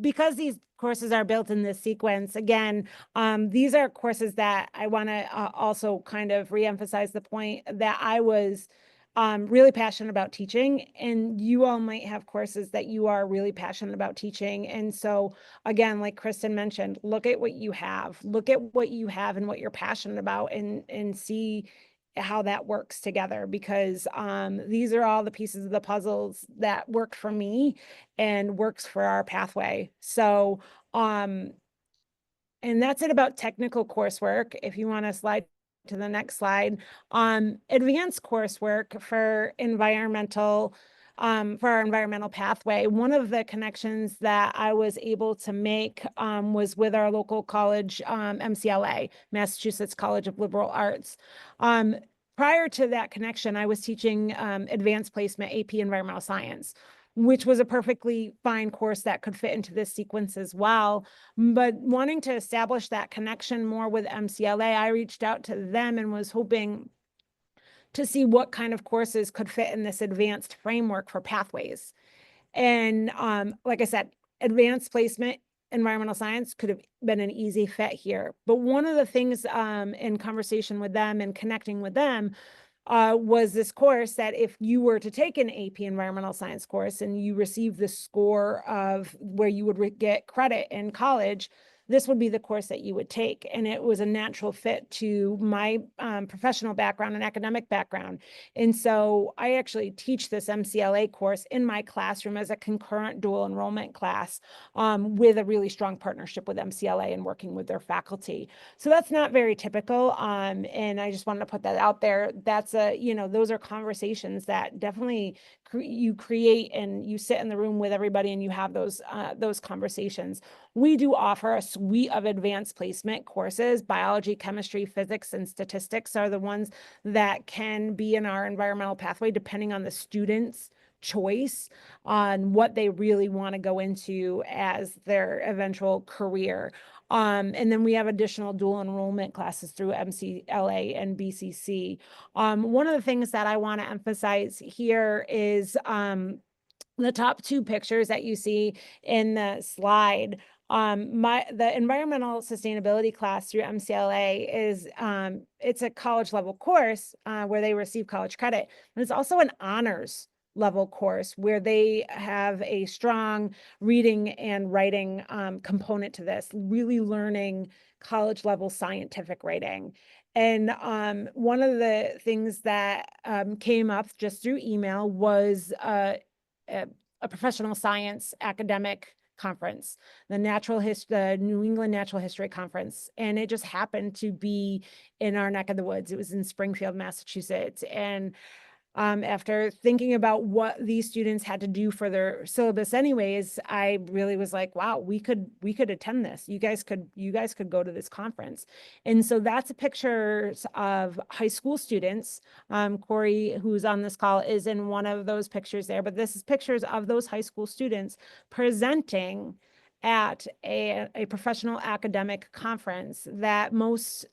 because these courses are built in this sequence, again, these are courses that I want to also kind of reemphasize the point that I was really passionate about teaching, and you all might have courses that you are really passionate about teaching. And so again, like Kristen mentioned, look at what you have and what you're passionate about, and see how that works together, because these are all the pieces of the puzzles that work for me and works for our pathway. So and that's it about technical coursework. If you want to slide to the next slide, advanced coursework for for our environmental pathway. One of the connections that I was able to make was with our local college, MCLA, Massachusetts College of Liberal Arts. Prior to that connection, I was teaching advanced placement AP environmental science, which was a perfectly fine course that could fit into this sequence as well. But wanting to establish that connection more with MCLA, I reached out to them and was hoping to see what kind of courses could fit in this advanced framework for pathways. And like I said, advanced placement environmental science could have been an easy fit here. But one of the things in conversation with them and connecting with them was this course that if you were to take an AP environmental science course and you receive the score of where you would get credit in college, this would be the course that you would take. And it was a natural fit to my professional background and academic background. And so I actually teach this MCLA course in my classroom as a concurrent dual enrollment class with a really strong partnership with MCLA and working with their faculty. So that's not very typical. And I just wanted to put that out there. That's those are conversations that definitely you create, and you sit in the room with everybody and you have those conversations. We do offer a suite of advanced placement courses. Biology, chemistry, physics, and statistics are the ones that can be in our environmental pathway, depending on the student's choice on what they really want to go into as their eventual career. And then we have additional dual enrollment classes through MCLA and BCC. One of the things that I want to emphasize here is the top two pictures that you see in the slide. The environmental sustainability class through MCLA is it's a college level course where they receive college credit, but it's also an honors level course where they have a strong reading and writing component to this, really learning college level scientific writing. And one of the things that came up just through email was a professional science academic conference, the New England Natural History Conference. And it just happened to be in our neck of the woods. It was in Springfield, Massachusetts. And after thinking about what these students had to do for their syllabus anyways, I really was like, wow, we could attend this. You guys could go to this conference. And so that's pictures of high school students. Corey, who's on this call, is in one of those pictures there, but this is pictures of those high school students presenting at a professional academic conference that most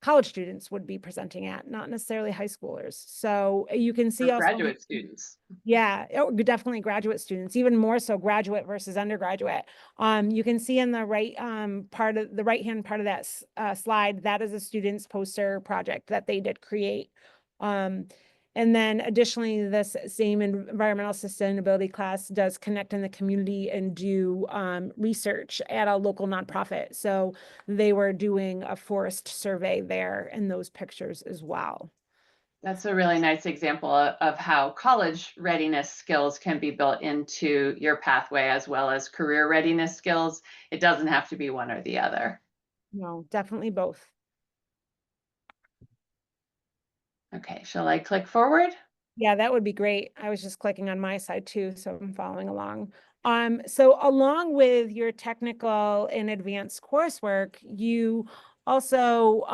college students would be presenting at, not necessarily high schoolers. So you can see Or also graduate students. Yeah, definitely graduate students, even more so graduate versus undergraduate. You can see in the right-hand part of that slide, that is a student's poster project that they did create. And then additionally, this same environmental sustainability class does connect in the community and do research at a local nonprofit. So they were doing a forest survey there in those pictures as well. That's a really nice example of how college readiness skills can be built into your pathway, as well as career readiness skills. It doesn't have to be one or the other. No, definitely both. Okay, shall I click forward? Yeah, that would be great. I was just clicking on my side too, so I'm following along. So along with your technical and advanced coursework, you also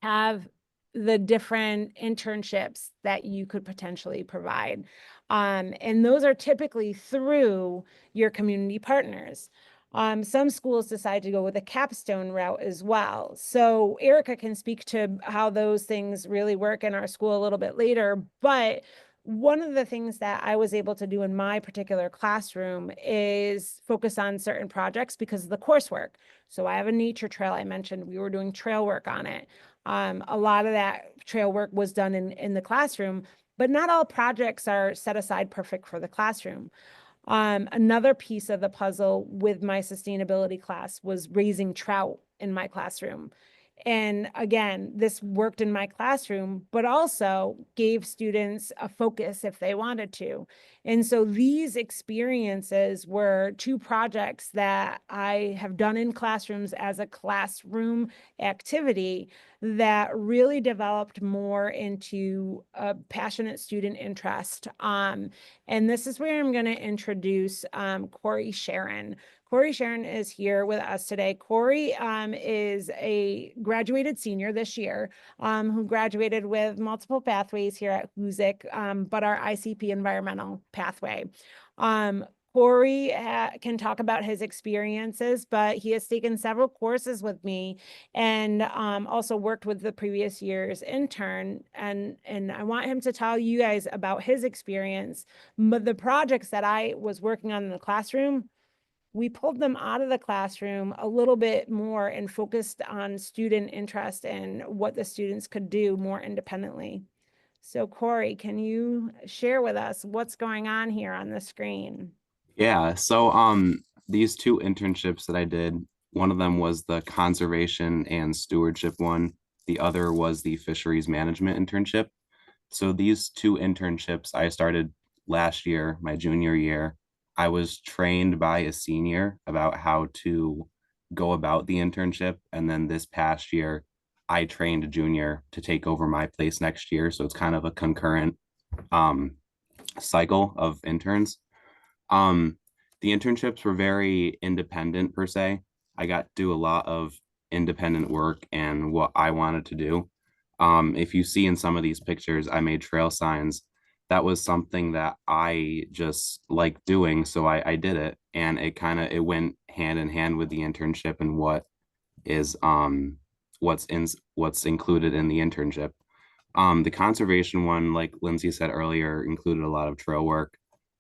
have the different internships that you could potentially provide. And those are typically through your community partners. Some schools decide to go with a capstone route as well. So Erica can speak to how those things really work in our school a little bit later, but one of the things that I was able to do in my particular classroom is focus on certain projects because of the coursework. So I have a nature trail I mentioned, we were doing trail work on it. A lot of that trail work was done in the classroom, but not all projects are set aside perfect for the classroom. Another piece of the puzzle with my sustainability class was raising trout in my classroom. And again, this worked in my classroom, but also gave students a focus if they wanted to. And so these experiences were 2 projects that I have done in classrooms as a classroom activity that really developed more into a passionate student interest. And this is where I'm going to introduce Corey Sharon. Corey Sharon is here with us today. Corey is a graduated senior this year who graduated with multiple pathways here at Hoosick, but our ICP environmental pathway. Corey can talk about his experiences, but he has taken several courses with me and also worked with the previous year's intern. And I want him to tell you guys about his experience. But the projects that I was working on in the classroom, we pulled them out of the classroom a little bit more and focused on student interest and what the students could do more independently. So Corey, can you share with us what's going on here on the screen? Yeah, so these 2 internships that I did, one of them was the conservation and stewardship one. The other was the fisheries management internship. So these 2 internships I started last year, my junior year. I was trained by a senior about how to go about the internship. And then this past year, I trained a junior to take over my place next year. So it's kind of a concurrent cycle of interns. The internships were very independent per se. I got to do a lot of independent work and what I wanted to do. If you see in some of these pictures, I made trail signs. That was something that I just liked doing, so I did it, and it went hand in hand with the internship and what is what's included in the internship. The conservation one, like Lindsay said earlier, included a lot of trail work.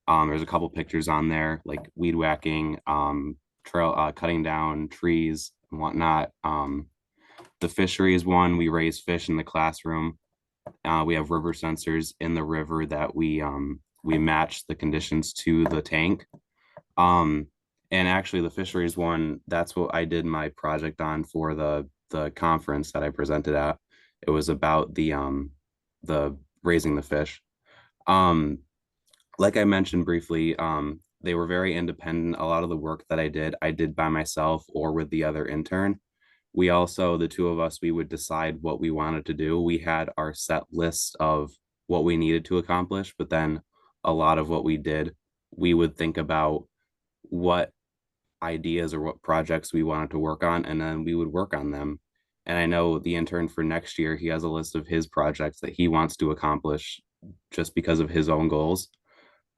There's a couple pictures on there, like weed whacking, trail cutting down trees and whatnot. The fisheries one, we raise fish in the classroom. We have river sensors in the river that we match the conditions to the tank. And actually the fisheries one, that's what I did my project on for the conference that I presented at. It was about the raising the fish. Like I mentioned briefly, they were very independent. A lot of the work that I did by myself or with the other intern. We also, the 2 of us, we would decide what we wanted to do. We had our set list of what we needed to accomplish, but then a lot of what we did, we would think about what ideas or what projects we wanted to work on, and then we would work on them. And I know the intern for next year, he has a list of his projects that he wants to accomplish just because of his own goals.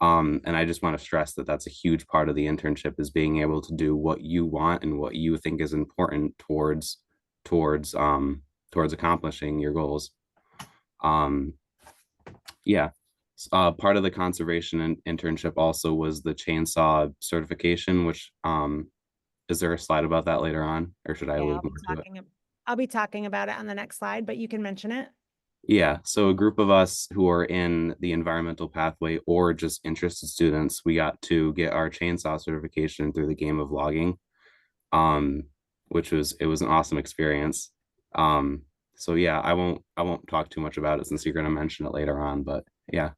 And I just want to stress that that's a huge part of the internship, is being able to do what you want and what you think is important towards accomplishing your goals. Yeah. Part of the conservation internship also was the chainsaw certification, which is there a slide about that later on, or should I allude more to it? I'll be talking about it on the next slide, but you can mention it. Yeah, so a group of us who are in the environmental pathway or just interested students, we got to get our chainsaw certification through the game of logging, which was an awesome experience. So yeah, I won't talk too much about it since you're going to mention it later on, but yeah.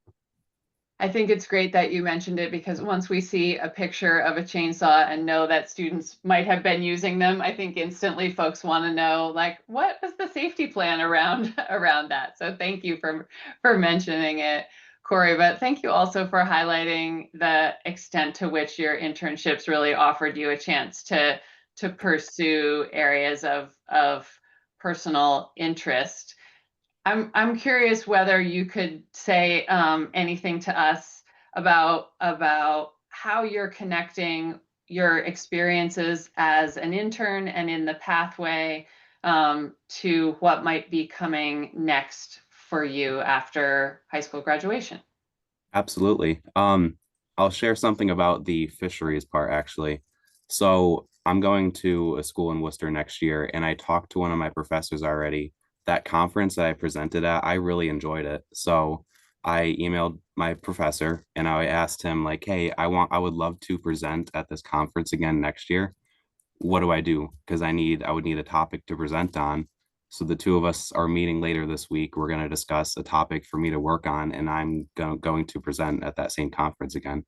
I think it's great that you mentioned it, because once we see a picture of a chainsaw and know that students might have been using them, I think instantly folks want to know, like, what is the safety plan around that? So thank you for mentioning it, Corey. But thank you also for highlighting the extent to which your internships really offered you a chance to pursue areas of personal interest. I'm curious whether you could say anything to us about how you're connecting your experiences as an intern and in the pathway to what might be coming next for you after high school graduation. Absolutely. I'll share something about the fisheries part, actually. So I'm going to a school in Worcester next year, and I talked to one of my professors already. That conference that I presented at, I really enjoyed it. So I emailed my professor and I asked him, like, hey, I would love to present at this conference again next year. What do I do? Because I would need a topic to present on. So the two of us are meeting later this week. We're going to discuss a topic for me to work on, and I'm going to present at that same conference again.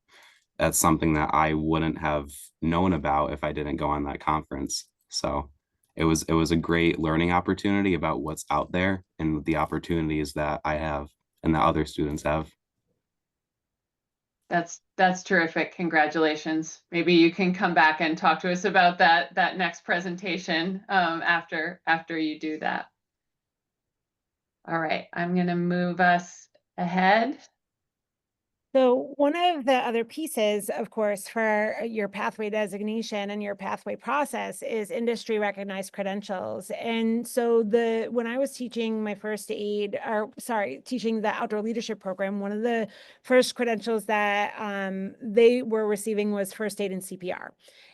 That's something that I wouldn't have known about if I didn't go on that conference. So it was a great learning opportunity about what's out there and the opportunities that I have and that other students have. That's terrific. Congratulations. Maybe you can come back and talk to us about that next presentation after you do that. All right, I'm going to move us ahead. So one of the other pieces, of course, for your pathway designation and your pathway process is industry recognized credentials. And so when I was teaching my first aid, or sorry, teaching the outdoor leadership program, one of the first credentials that they were receiving was first aid and CPR.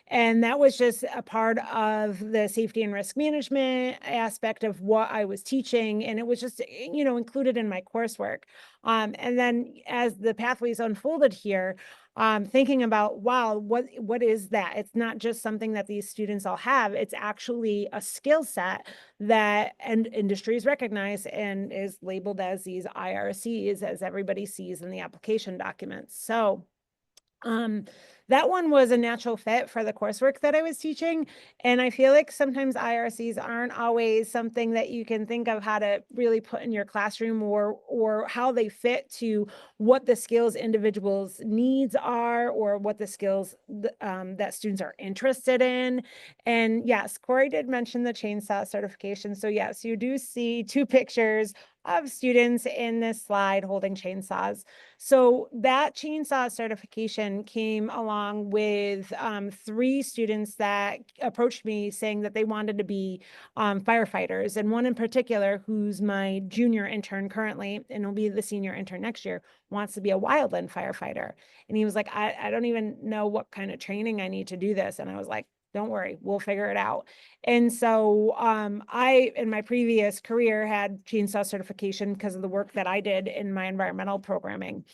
And that was just a part of the safety and risk management aspect of what I was teaching. And it was just, included in my coursework. And then as the pathways unfolded here, thinking about, wow, what is that? It's not just something that these students all have. It's actually a skill set that industries recognize and is labeled as these IRCs, as everybody sees in the application documents. So that one was a natural fit for the coursework that I was teaching. And I feel like sometimes IRCs aren't always something that you can think of how to really put in your classroom or how they fit to what the skills individuals' needs are or what the skills that students are interested in. And yes, Corey did mention the chainsaw certification. So yes, you do see two pictures of students in this slide holding chainsaws. So that chainsaw certification came along with 3 students that approached me saying that they wanted to be firefighters. And one in particular, who's my junior intern currently, and will be the senior intern next year, wants to be a wildland firefighter. And he was like, I don't even know what kind of training I need to do this. And I was like, don't worry, we'll figure it out. And so I, in my previous career, had chainsaw certification because of the work that I did in my environmental programming.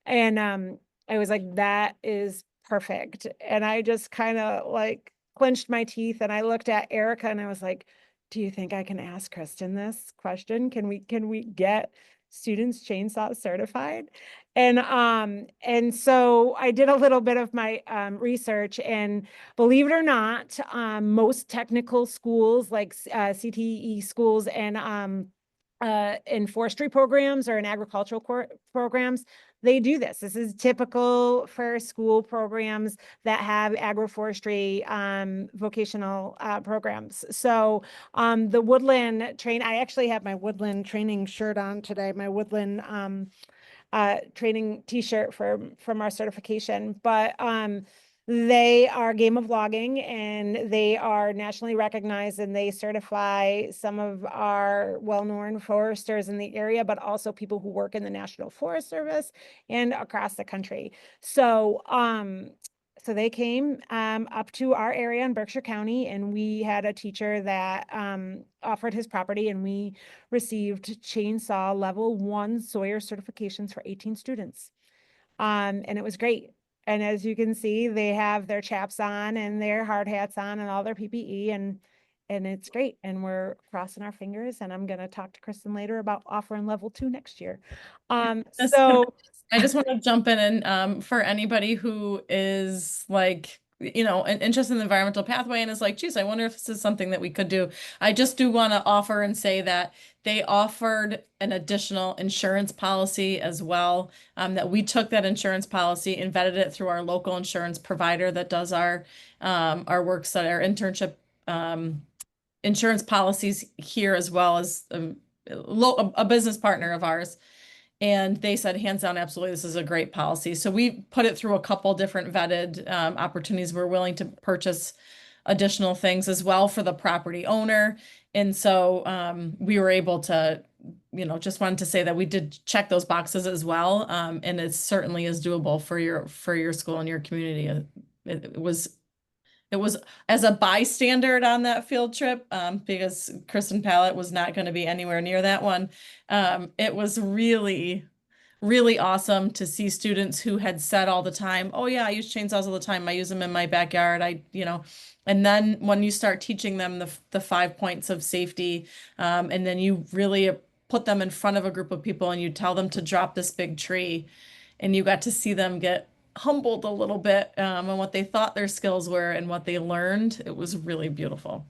And I was like, that is perfect. And I just kind of like clenched my teeth and I looked at Erica and I was like, do you think I can ask Kristen this question? Can we get students chainsaw certified? And so I did a little bit of my research, and believe it or not, most technical schools like CTE schools and in forestry programs or in agricultural programs, they do this. This is typical for school programs that have agroforestry vocational programs. So the woodland I actually have my woodland training shirt on today, my woodland training t-shirt from our certification, but they are Game of Logging and they are nationally recognized and they certify some of our well-known foresters in the area, but also people who work in the National Forest Service and across the country. So so they came up to our area in Berkshire County, and we had a teacher that offered his property, and we received chainsaw level 1 Sawyer certifications for 18 students. And it was great. And as you can see, they have their chaps on and their hard hats on and all their PPE, and it's great. And we're crossing our fingers, and I'm going to talk to Kristen later about offering level 2 next year. So I just want to jump in and for anybody who is like, interested in the environmental pathway and is like, geez, I wonder if this is something that we could do. I just do want to offer and say that they offered an additional insurance policy as well, that we took that insurance policy and vetted it through our local insurance provider that does our works at our internship insurance policies here, as well as a business partner of ours. And they said, hands down, absolutely, this is a great policy. So we put it through a couple different vetted opportunities. We're willing to purchase additional things as well for the property owner. And so we were able to, just wanted to say that we did check those boxes as well. And it certainly is doable for your school and your community. It was as a bystander on that field trip, because Kristen Pallett was not going to be anywhere near that one. It was really, really awesome to see students who had said all the time, oh yeah, I use chainsaws all the time. I use them in my backyard. And then when you start teaching them the 5 points of safety, and then you really put them in front of a group of people and you tell them to drop this big tree, and you got to see them get humbled a little bit, on what they thought their skills were and what they learned. It was really beautiful.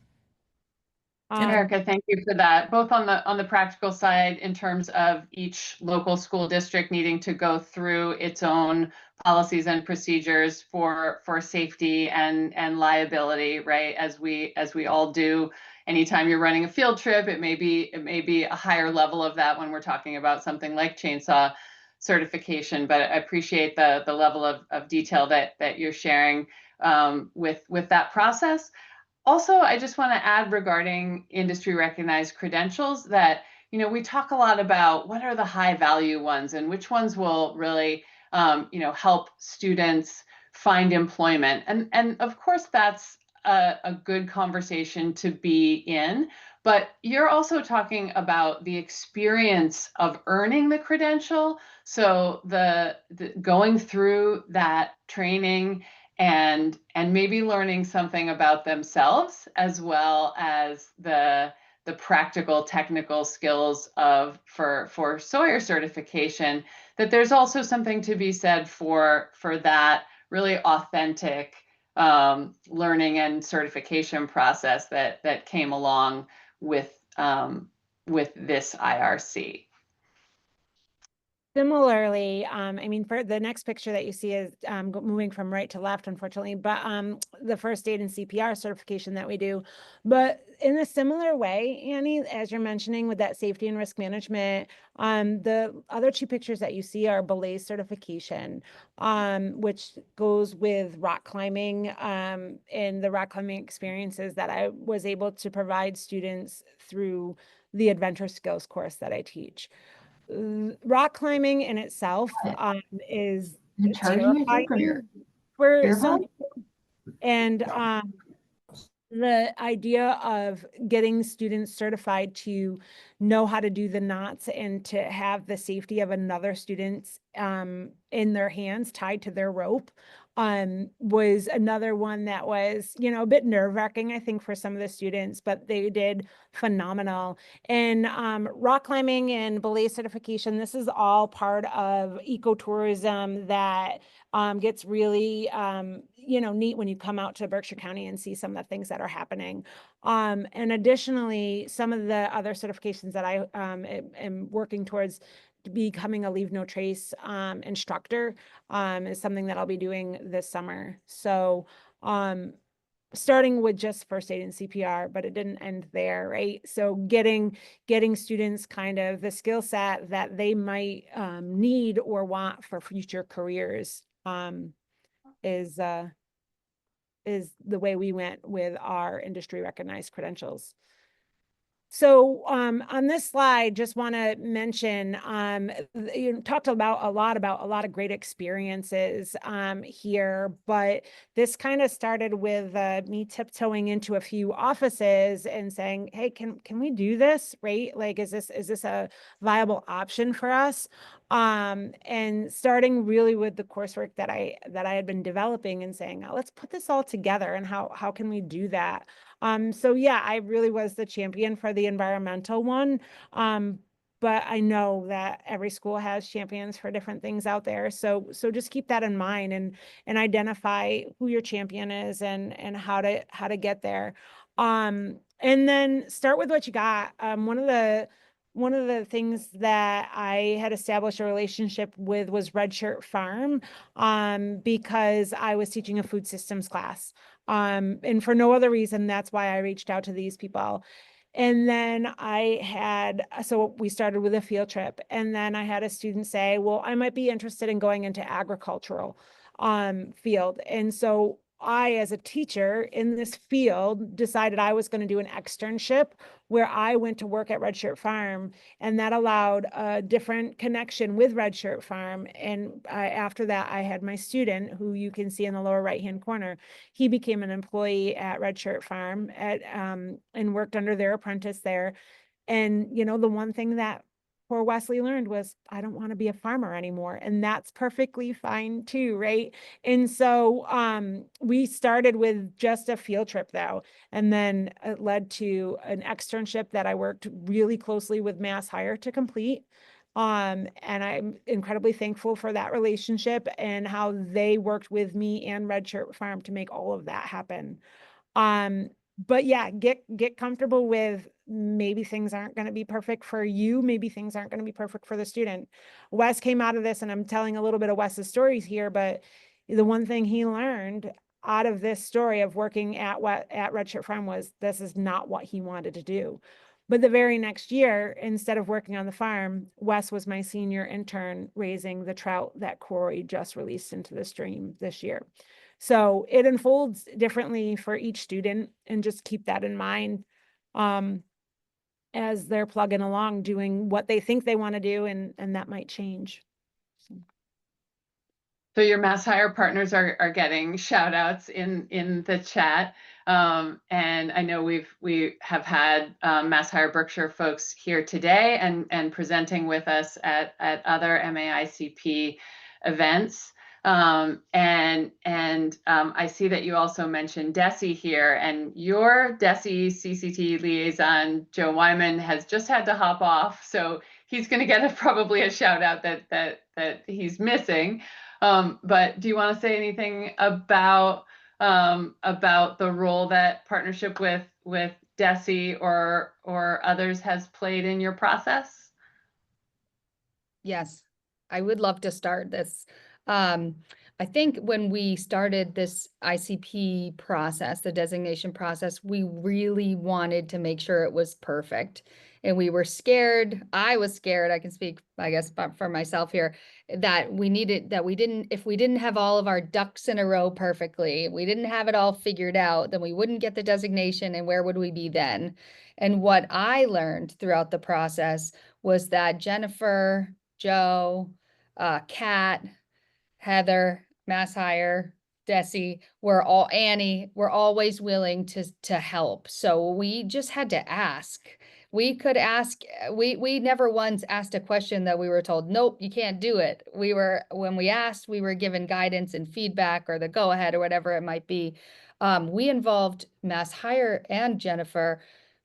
Erica, thank you for that. Both on the practical side, in terms of each local school district needing to go through its own policies and procedures for safety and liability, right? As we all do. Anytime you're running a field trip, it may be a higher level of that when we're talking about something like chainsaw certification. But I appreciate the level of detail that you're sharing with that process. Also, I just want to add regarding industry recognized credentials that, we talk a lot about what are the high value ones and which ones will really, help students find employment. And of course, that's a good conversation to be in, but you're also talking about the experience of earning the credential. So the going through that training and maybe learning something about themselves, as well as the practical technical skills for Sawyer certification, that there's also something to be said for that really authentic learning and certification process that came along with this IRC. Similarly, I mean, for the next picture that you see is moving from right to left, unfortunately, but the first aid and CPR certification that we do. But in a similar way, Annie, as you're mentioning with that safety and risk management, the other two pictures that you see are belay certification, which goes with rock climbing and the rock climbing experiences that I was able to provide students through the adventure skills course that I teach. Rock climbing in itself is terrifying for some people. And the idea of getting students certified to know how to do the knots and to have the safety of another student's in their hands tied to their rope was another one that was, a bit nerve-wracking, I think, for some of the students, but they did phenomenal. And rock climbing and belay certification, this is all part of ecotourism that gets really, neat when you come out to Berkshire County and see some of the things that are happening. And additionally, some of the other certifications that I am working towards becoming a Leave No Trace instructor is something that I'll be doing this summer. So starting with just first aid and CPR, but it didn't end there, right? So getting students kind of the skill set that they might need or want for future careers is the way we went with our industry recognized credentials. So on this slide, just want to mention, you talked about a lot of great experiences here, but this kind of started with me tiptoeing into a few offices and saying, hey, can we do this, right? Like, is this a viable option for us? And starting really with the coursework that I had been developing and saying, let's put this all together and how can we do that? So yeah, I really was the champion for the environmental one. But I know that every school has champions for different things out there. So just keep that in mind and identify who your champion is and how to get there. And then start with what you got. One of the things that I had established a relationship with was Red Shirt Farm, because I was teaching a food systems class. And for no other reason, that's why I reached out to these people. And then so we started with a field trip, and then I had a student say, well, I might be interested in going into agricultural field. And so I, as a teacher in this field, decided I was going to do an externship where I went to work at Red Shirt Farm, and that allowed a different connection with Red Shirt Farm. And after that, I had my student, who you can see in the lower right-hand corner. He became an employee at Red Shirt Farm and worked under their apprentice there. And, the one thing that poor Wesley learned was, I don't want to be a farmer anymore. And that's perfectly fine too, right? And so we started with just a field trip though, and then it led to an externship that I worked really closely with MassHire to complete. And I'm incredibly thankful for that relationship and how they worked with me and Red Shirt Farm to make all of that happen. But yeah, get comfortable with maybe things aren't going to be perfect for you. Maybe things aren't going to be perfect for the student. Wes came out of this, and I'm telling a little bit of Wes's stories here, but the one thing he learned out of this story of working at Red Shirt Farm was this is not what he wanted to do. But the very next year, instead of working on the farm, Wes was my senior intern raising the trout that Corey just released into the stream this year. So it unfolds differently for each student, and just keep that in mind as they're plugging along, doing what they think they want to do, and that might change. So your MassHire partners are getting shout outs in the chat. And I know we have had MassHire Berkshire folks here today and presenting with us at other MAICP events. I see that you also mentioned DESE here, and your DESE CCT liaison, Joe Wyman, has just had to hop off. So he's going to get probably a shout out that he's missing. But do you want to say anything about the role that partnership with DESE or others has played in your process? Yes, I would love to start this. I think when we started this ICP process, the designation process, we really wanted to make sure it was perfect. And we were scared. I was scared. I can speak, I guess, for myself here, that if we didn't have all of our ducks in a row perfectly, we didn't have it all figured out, then we wouldn't get the designation, and where would we be then? And what I learned throughout the process was that Jennifer, Joe, Kat, Heather, MassHire, DESE, Annie, were always willing to help. So we just had to ask. We could ask, we never once asked a question that we were told, nope, you can't do it. When we asked, we were given guidance and feedback, or the go ahead, or whatever it might be. We involved MassHire and Jennifer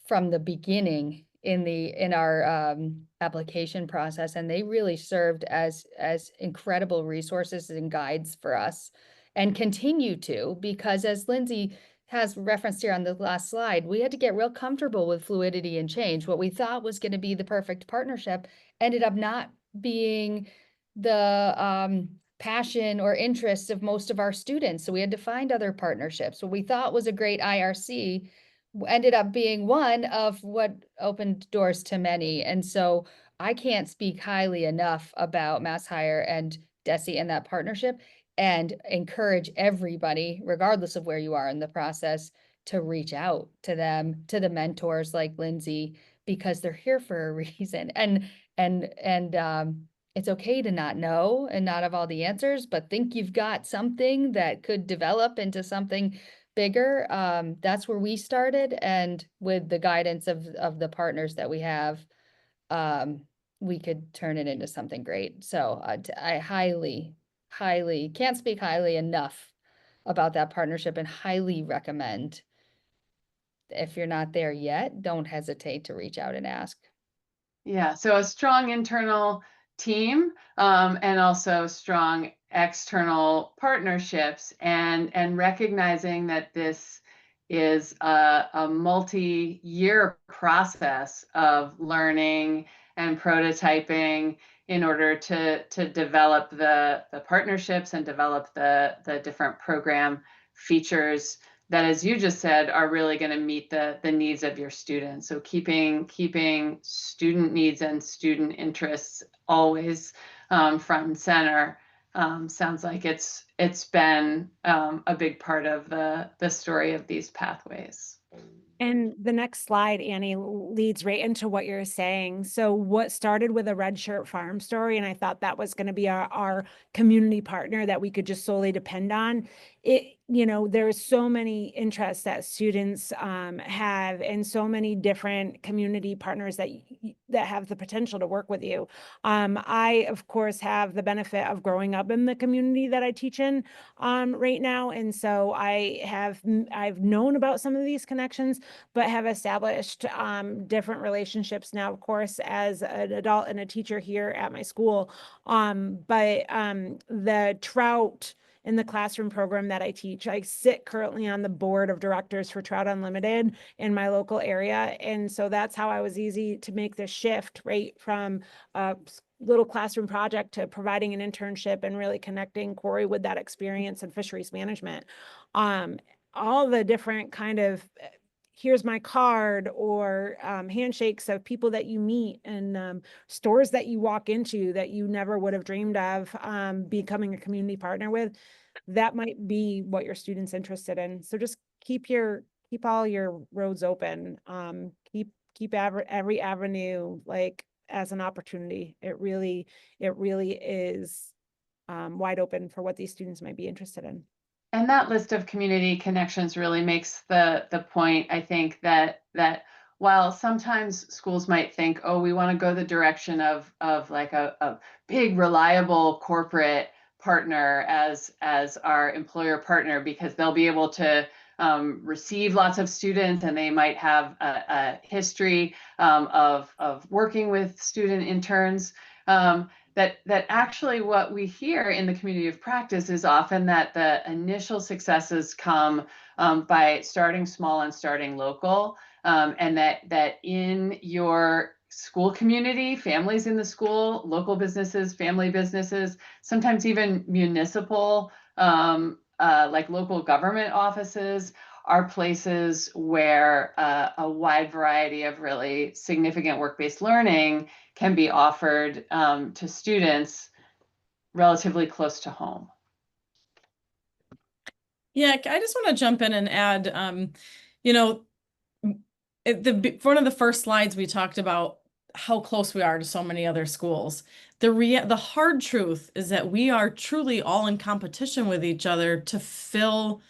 from the beginning in our application process, and they really served as incredible resources and guides for us, and continue to, because as Lindsay has referenced here on the last slide, we had to get real comfortable with fluidity and change. What we thought was going to be the perfect partnership ended up not being the passion or interests of most of our students. So we had to find other partnerships. What we thought was a great IRC ended up being one of what opened doors to many. And so I can't speak highly enough about MassHire and DESE and that partnership, and encourage everybody, regardless of where you are in the process, to reach out to them, to the mentors like Lindsay, because they're here for a reason. And it's okay to not know and not have all the answers, but think you've got something that could develop into something bigger. That's where we started, and with the guidance of the partners that we have, we could turn it into something great. So I highly can't speak highly enough about that partnership, and highly recommend, if you're not there yet, don't hesitate to reach out and ask. Yeah, so a strong internal team and also strong external partnerships, and recognizing that this is a multi-year process of learning and prototyping in order to develop the partnerships and develop the different program features that, as you just said, are really going to meet the needs of your students. So keeping student needs and student interests always front and center sounds like it's been a big part of the story of these pathways. And the next slide, Annie, leads right into what you're saying. So what started with a Red Shirt Farm story, and I thought that was going to be our community partner that we could just solely depend on, you know, there's so many interests that students have, and so many different community partners that that have the potential to work with you. I, of course, have the benefit of growing up in the community that I teach in right now, and so I've known about some of these connections, but have established different relationships now, of course, as an adult and a teacher here at my school. The Trout in the classroom program that I teach, I sit currently on the board of directors for Trout Unlimited in my local area. And so that's how I was easy to make the shift, right, from a little classroom project to providing an internship and really connecting Corey with that experience in fisheries management. All the different kind of here's my card, or handshakes of people that you meet, and stores that you walk into that you never would have dreamed of becoming a community partner with. That might be what your student's interested in. So just keep all your roads open. Keep every avenue like as an opportunity. It really is wide open for what these students might be interested in. And that list of community connections really makes the point, I think, that while sometimes schools might think, oh, we want to go the direction of like a big, reliable corporate partner as our employer partner, because they'll be able to receive lots of students, and they might have a history of working with student interns. That actually what we hear in the community of practice is often that the initial successes come by starting small and starting local, and that in your school community, families in the school, local businesses, family businesses, sometimes even municipal, like local government offices, are places where a wide variety of really significant work-based learning can be offered to students relatively close to home. Yeah, I just want to jump in and add, you know, one of the first slides we talked about how close we are to so many other schools. The hard truth is that we are truly all in competition with each other to fill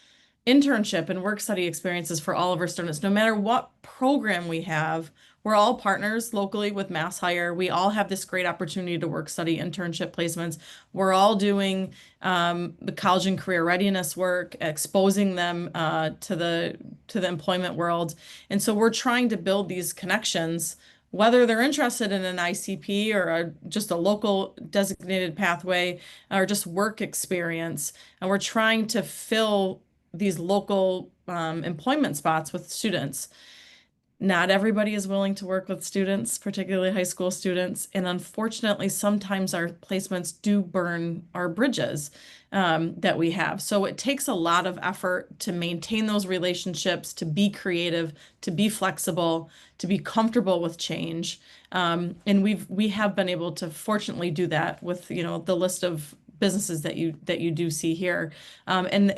internship and work study experiences for all of our students. No matter what program we have, we're all partners locally with MassHire. We all have this great opportunity to work study internship placements. We're all doing the college and career readiness work, exposing them to the employment world. And so we're trying to build these connections, whether they're interested in an ICP or just a local designated pathway or just work experience. And we're trying to fill these local employment spots with students. Not everybody is willing to work with students, particularly high school students. And unfortunately, sometimes our placements do burn our bridges that we have. So it takes a lot of effort to maintain those relationships, to be creative, to be flexible, to be comfortable with change. And we have been able to fortunately do that with, you know, the list of businesses that you do see here, and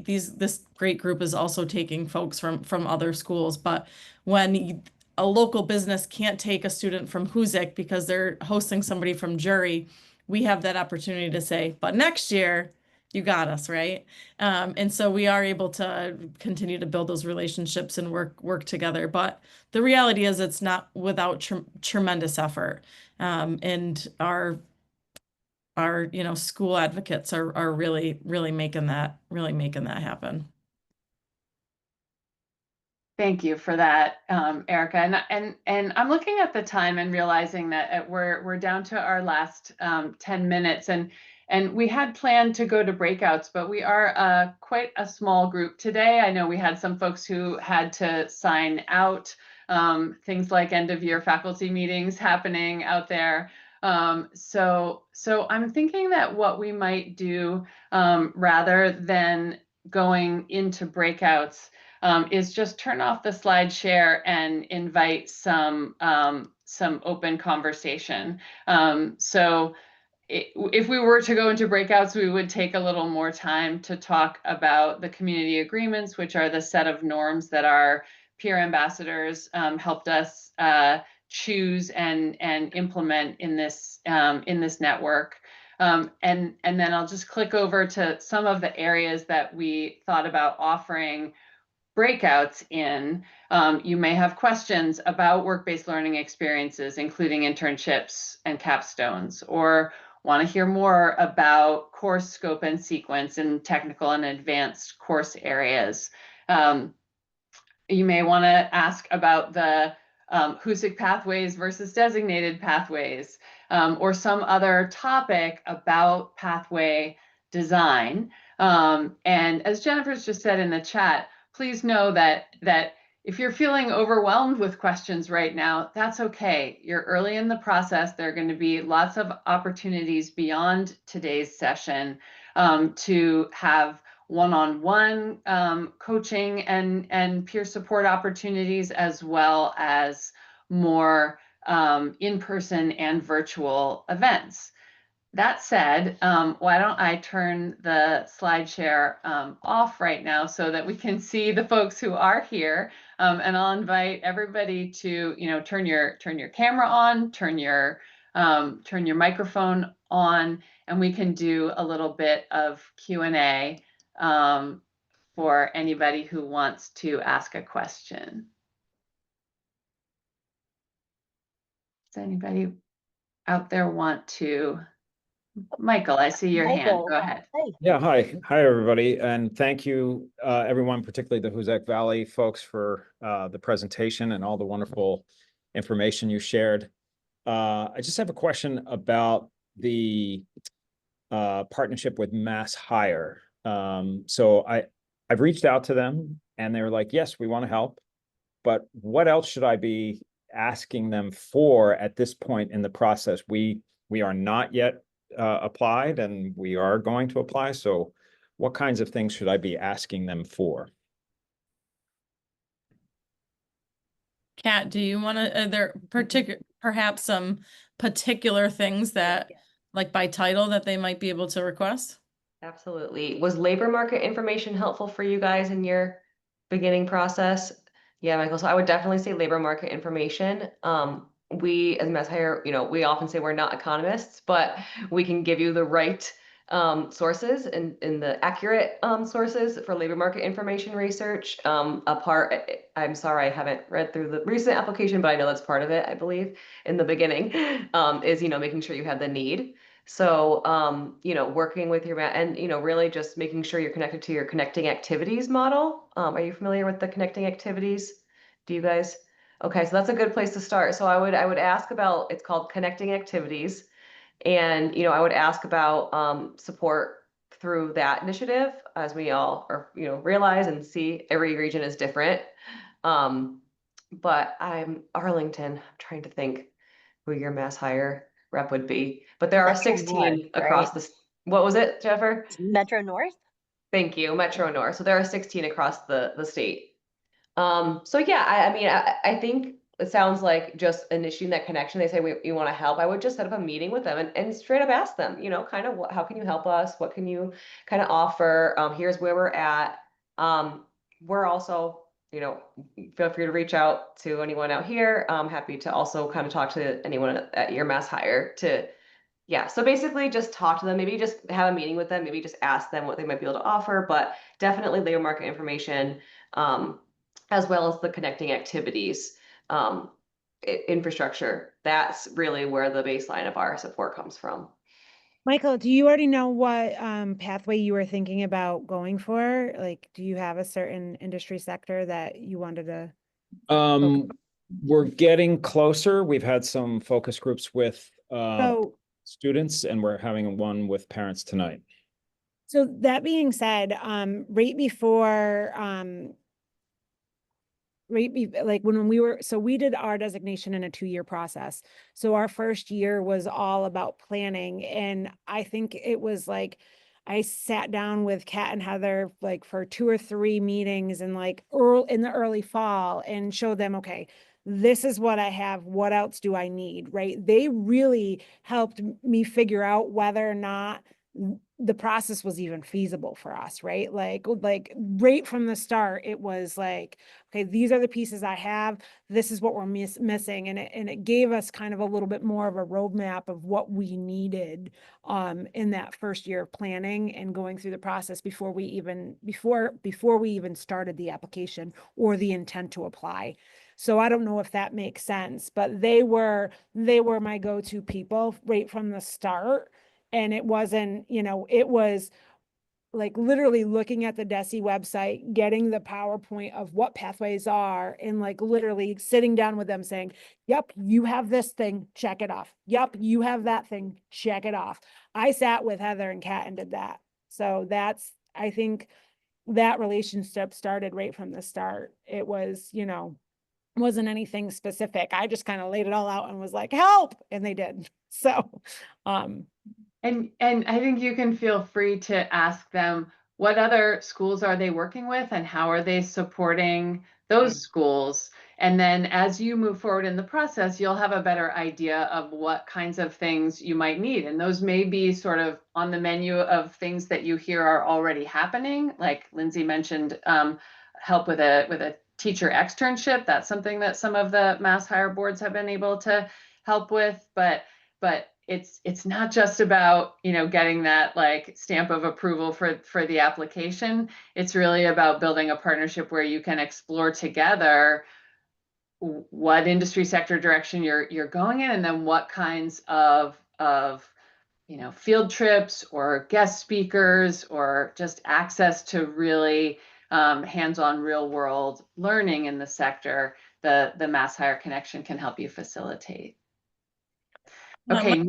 this great group is also taking folks from other schools. But when a local business can't take a student from Hoosick because they're hosting somebody from Jury, we have that opportunity to say, but next year you got us, right? And so we are able to continue to build those relationships and work together. But the reality is it's not without tremendous effort, and our school advocates are really making that happen. Thank you for that, Erica. And I'm looking at the time and realizing that we're down to our last 10 minutes, and we had planned to go to breakouts, but we are quite a small group today. I know we had some folks who had to sign out, things like end of year faculty meetings happening out there. So I'm thinking that what we might do, rather than going into breakouts, is just turn off the slide share and invite some open conversation. So if we were to go into breakouts, we would take a little more time to talk about the community agreements, which are the set of norms that our peer ambassadors helped us choose and implement in this network. And then I'll just click over to some of the areas that we thought about offering breakouts in. You may have questions about work-based learning experiences, including internships and capstones, or want to hear more about course scope and sequence in technical and advanced course areas. You may want to ask about the HUSIC pathways versus designated pathways, or some other topic about pathway design. And as Jennifer's just said in the chat, please know that if you're feeling overwhelmed with questions right now, that's okay. You're early in the process. There are going to be lots of opportunities beyond today's session to have one-on-one coaching and peer support opportunities, as well as more in-person and virtual events. That said, why don't I turn the slide share off right now so that we can see the folks who are here, and I'll invite everybody to turn your camera on, turn your microphone on, and we can do a little bit of Q&A for anybody who wants to ask a question. Does anybody out there want to? Michael, I see your hand. Michael, Go ahead. hi. Yeah, hi everybody, and thank you everyone, particularly the Hoosac Valley folks, for the presentation and all the wonderful information you shared. I just have a question about the partnership with MassHire. So I've reached out to them and they were like, yes, we want to help, but what else should I be asking them for at this point in the process? We are not yet applied, and we are going to apply. So what kinds of things should I be asking them for? Kat, do you want to, are there perhaps some particular things that, like by title, that they might be able to request? Absolutely. Was labor market information helpful for you guys in your beginning process? Yeah, Michael. So I would definitely say labor market information. We as MassHire, we often say we're not economists, but we can give you the right sources and the accurate sources for labor market information research. I'm sorry, I haven't read through the recent application, but I know that's part of it, I believe, in the beginning, is, making sure you have the need. So, working with your and, really just making sure you're connected to your connecting activities model. Are you familiar with the connecting activities? Do you guys? Okay, so that's a good place to start. So I would ask about, it's called connecting activities. And, I would ask about support through that initiative, as we all are, realize and see every region is different. But I'm Arlington, I'm trying to think who your MassHire rep would be, but there are Metro 16 North, across right? what was it, Jennifer? Metro North? Thank you, Metro North. So there are 16 across the state. So yeah, I mean, I think it sounds like just initiating that connection. They say, we want to help. I would just set up a meeting with them and straight up ask them, kind of how can you help us? What can you kind of offer? Here's where we're at. We're also, feel free to reach out to anyone out here. I'm happy to also kind of talk to anyone at your MassHire to, yeah. So basically just talk to them, maybe just have a meeting with them, maybe just ask them what they might be able to offer, but definitely labor market information, as well as the connecting activities, infrastructure. That's really where the baseline of our support comes from. Michael, do you already know what pathway you were thinking about going for? Like, do you have a certain industry sector that you wanted to? We're getting closer. We've had some focus groups with students, and we're having one with parents tonight. So that being said, right before, like when we did our designation in a 2-year process. So our first year was all about planning. And I think it was like, I sat down with Kat and Heather, like for 2 or 3 meetings and like in the early fall, and showed them, okay, this is what I have. What else do I need? Right. They really helped me figure out whether or not the process was even feasible for us, right? Like right from the start, it was like, okay, these are the pieces I have. This is what we're missing. And it gave us kind of a little bit more of a roadmap of what we needed in that first year of planning and going through the process before we even started the application or the intent to apply. So I don't know if that makes sense, but they were my go-to people right from the start. And it wasn't, it was like literally looking at the DESE website, getting the PowerPoint of what pathways are, and like literally sitting down with them saying, yep, you have this thing, check it off. Yep, you have that thing, check it off. I sat with Heather and Kat and did that. So I think that relationship started right from the start. It was, wasn't anything specific. I just kind of laid it all out and was like, help, and they did. So, And I think you can feel free to ask them, what other schools are they working with and how are they supporting those schools? And then as you move forward in the process, you'll have a better idea of what kinds of things you might need. And those may be sort of on the menu of things that you hear are already happening. Like Lindsay mentioned, help with a teacher externship. That's something that some of the MassHire boards have been able to help with, but it's not just about, getting that like stamp of approval for the application. It's really about building a partnership where you can explore together what industry sector direction you're going in, and then what kinds of field trips or guest speakers or just access to really hands-on real world learning in the sector, the MassHire Connection can help you facilitate. Okay.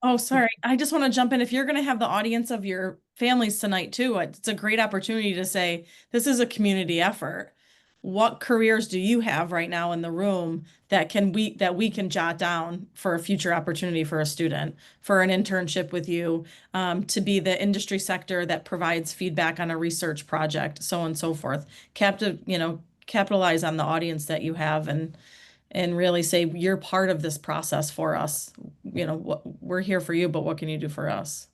Oh, sorry. I just want to jump in. If you're going to have the audience of your families tonight too, it's a great opportunity to say, this is a community effort. What careers do you have right now in the room that we can jot down for a future opportunity for a student, for an internship with you, to be the industry sector that provides feedback on a research project, so on and so forth. Capitalize on the audience that you have and really say, you're part of this process for us. We're here for you, but what can you do for us?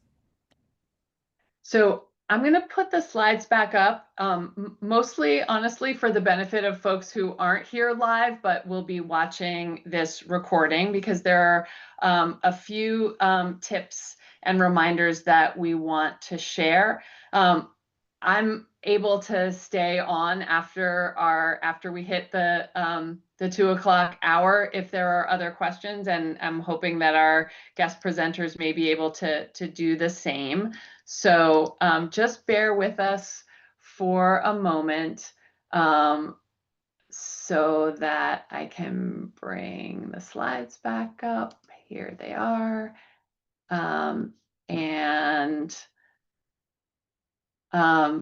So I'm going to put the slides back up, mostly, honestly, for the benefit of folks who aren't here live, but will be watching this recording, because there are a few tips and reminders that we want to share. I'm able to stay on after we hit the 2 o'clock hour if there are other questions, and I'm hoping that our guest presenters may be able to do the same. So just bear with us for a moment so that I can bring the slides back up. Here they are. And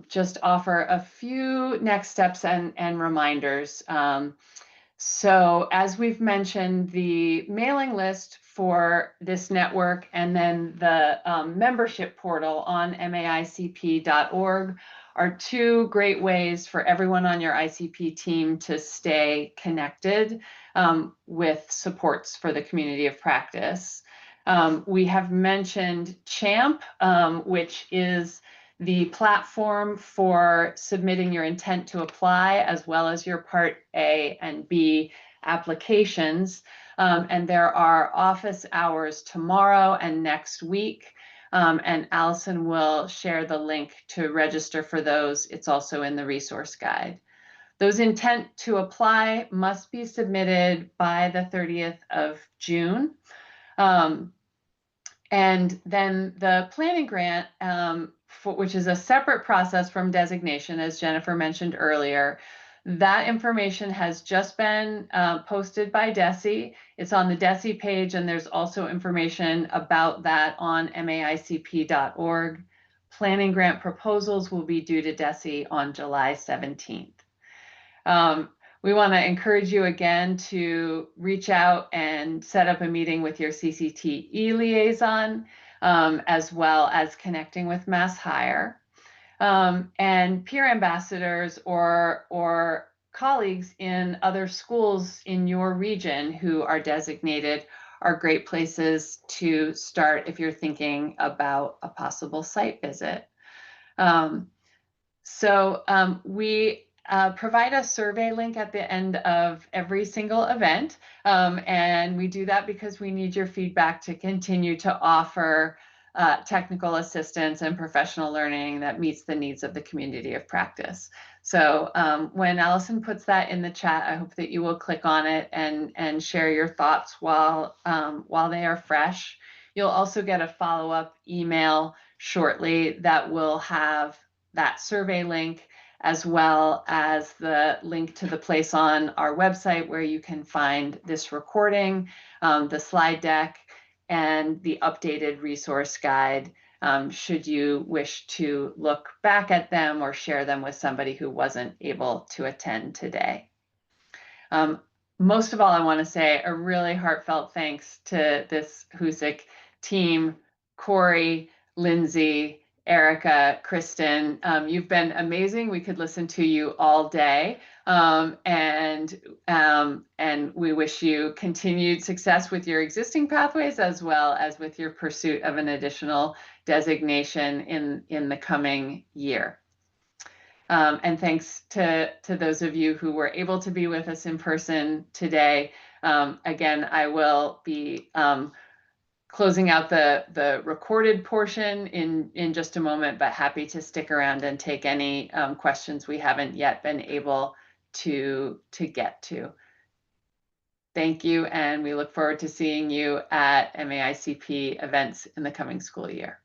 just offer a few next steps and reminders. So as we've mentioned, the mailing list for this network and then the membership portal on maicp.org are two great ways for everyone on your ICP team to stay connected with supports for the community of practice. We have mentioned CHAMP, which is the platform for submitting your intent to apply, as well as your Part A and B applications. And there are office hours tomorrow and next week. And Allison will share the link to register for those. It's also in the resource guide. Those intent to apply must be submitted by the 30th of June. And then the planning grant, which is a separate process from designation, as Jennifer mentioned earlier, that information has just been posted by DESE. It's on the DESE page, and there's also information about that on maicp.org. Planning grant proposals will be due to DESE on July 17th. We want to encourage you again to reach out and set up a meeting with your CCTE liaison, as well as connecting with MassHire. And peer ambassadors or colleagues in other schools in your region who are designated are great places to start if you're thinking about a possible site visit. We provide a survey link at the end of every single event. And we do that because we need your feedback to continue to offer technical assistance and professional learning that meets the needs of the community of practice. So when Allison puts that in the chat, I hope that you will click on it and share your thoughts while they are fresh. You'll also get a follow-up email shortly that will have that survey link, as well as the link to the place on our website where you can find this recording, the slide deck, and the updated resource guide, should you wish to look back at them or share them with somebody who wasn't able to attend today. Most of all, I want to say a really heartfelt thanks to this Hoosick team, Corey, Lindsay, Erica, Kristen. You've been amazing. We could listen to you all day. And we wish you continued success with your existing pathways, as well as with your pursuit of an additional designation in the coming year. And thanks to those of you who were able to be with us in person today. Again, I will be closing out the recorded portion in just a moment, but happy to stick around and take any questions we haven't yet been able to get to. Thank you, and we look forward to seeing you at MAICP events in the coming school year.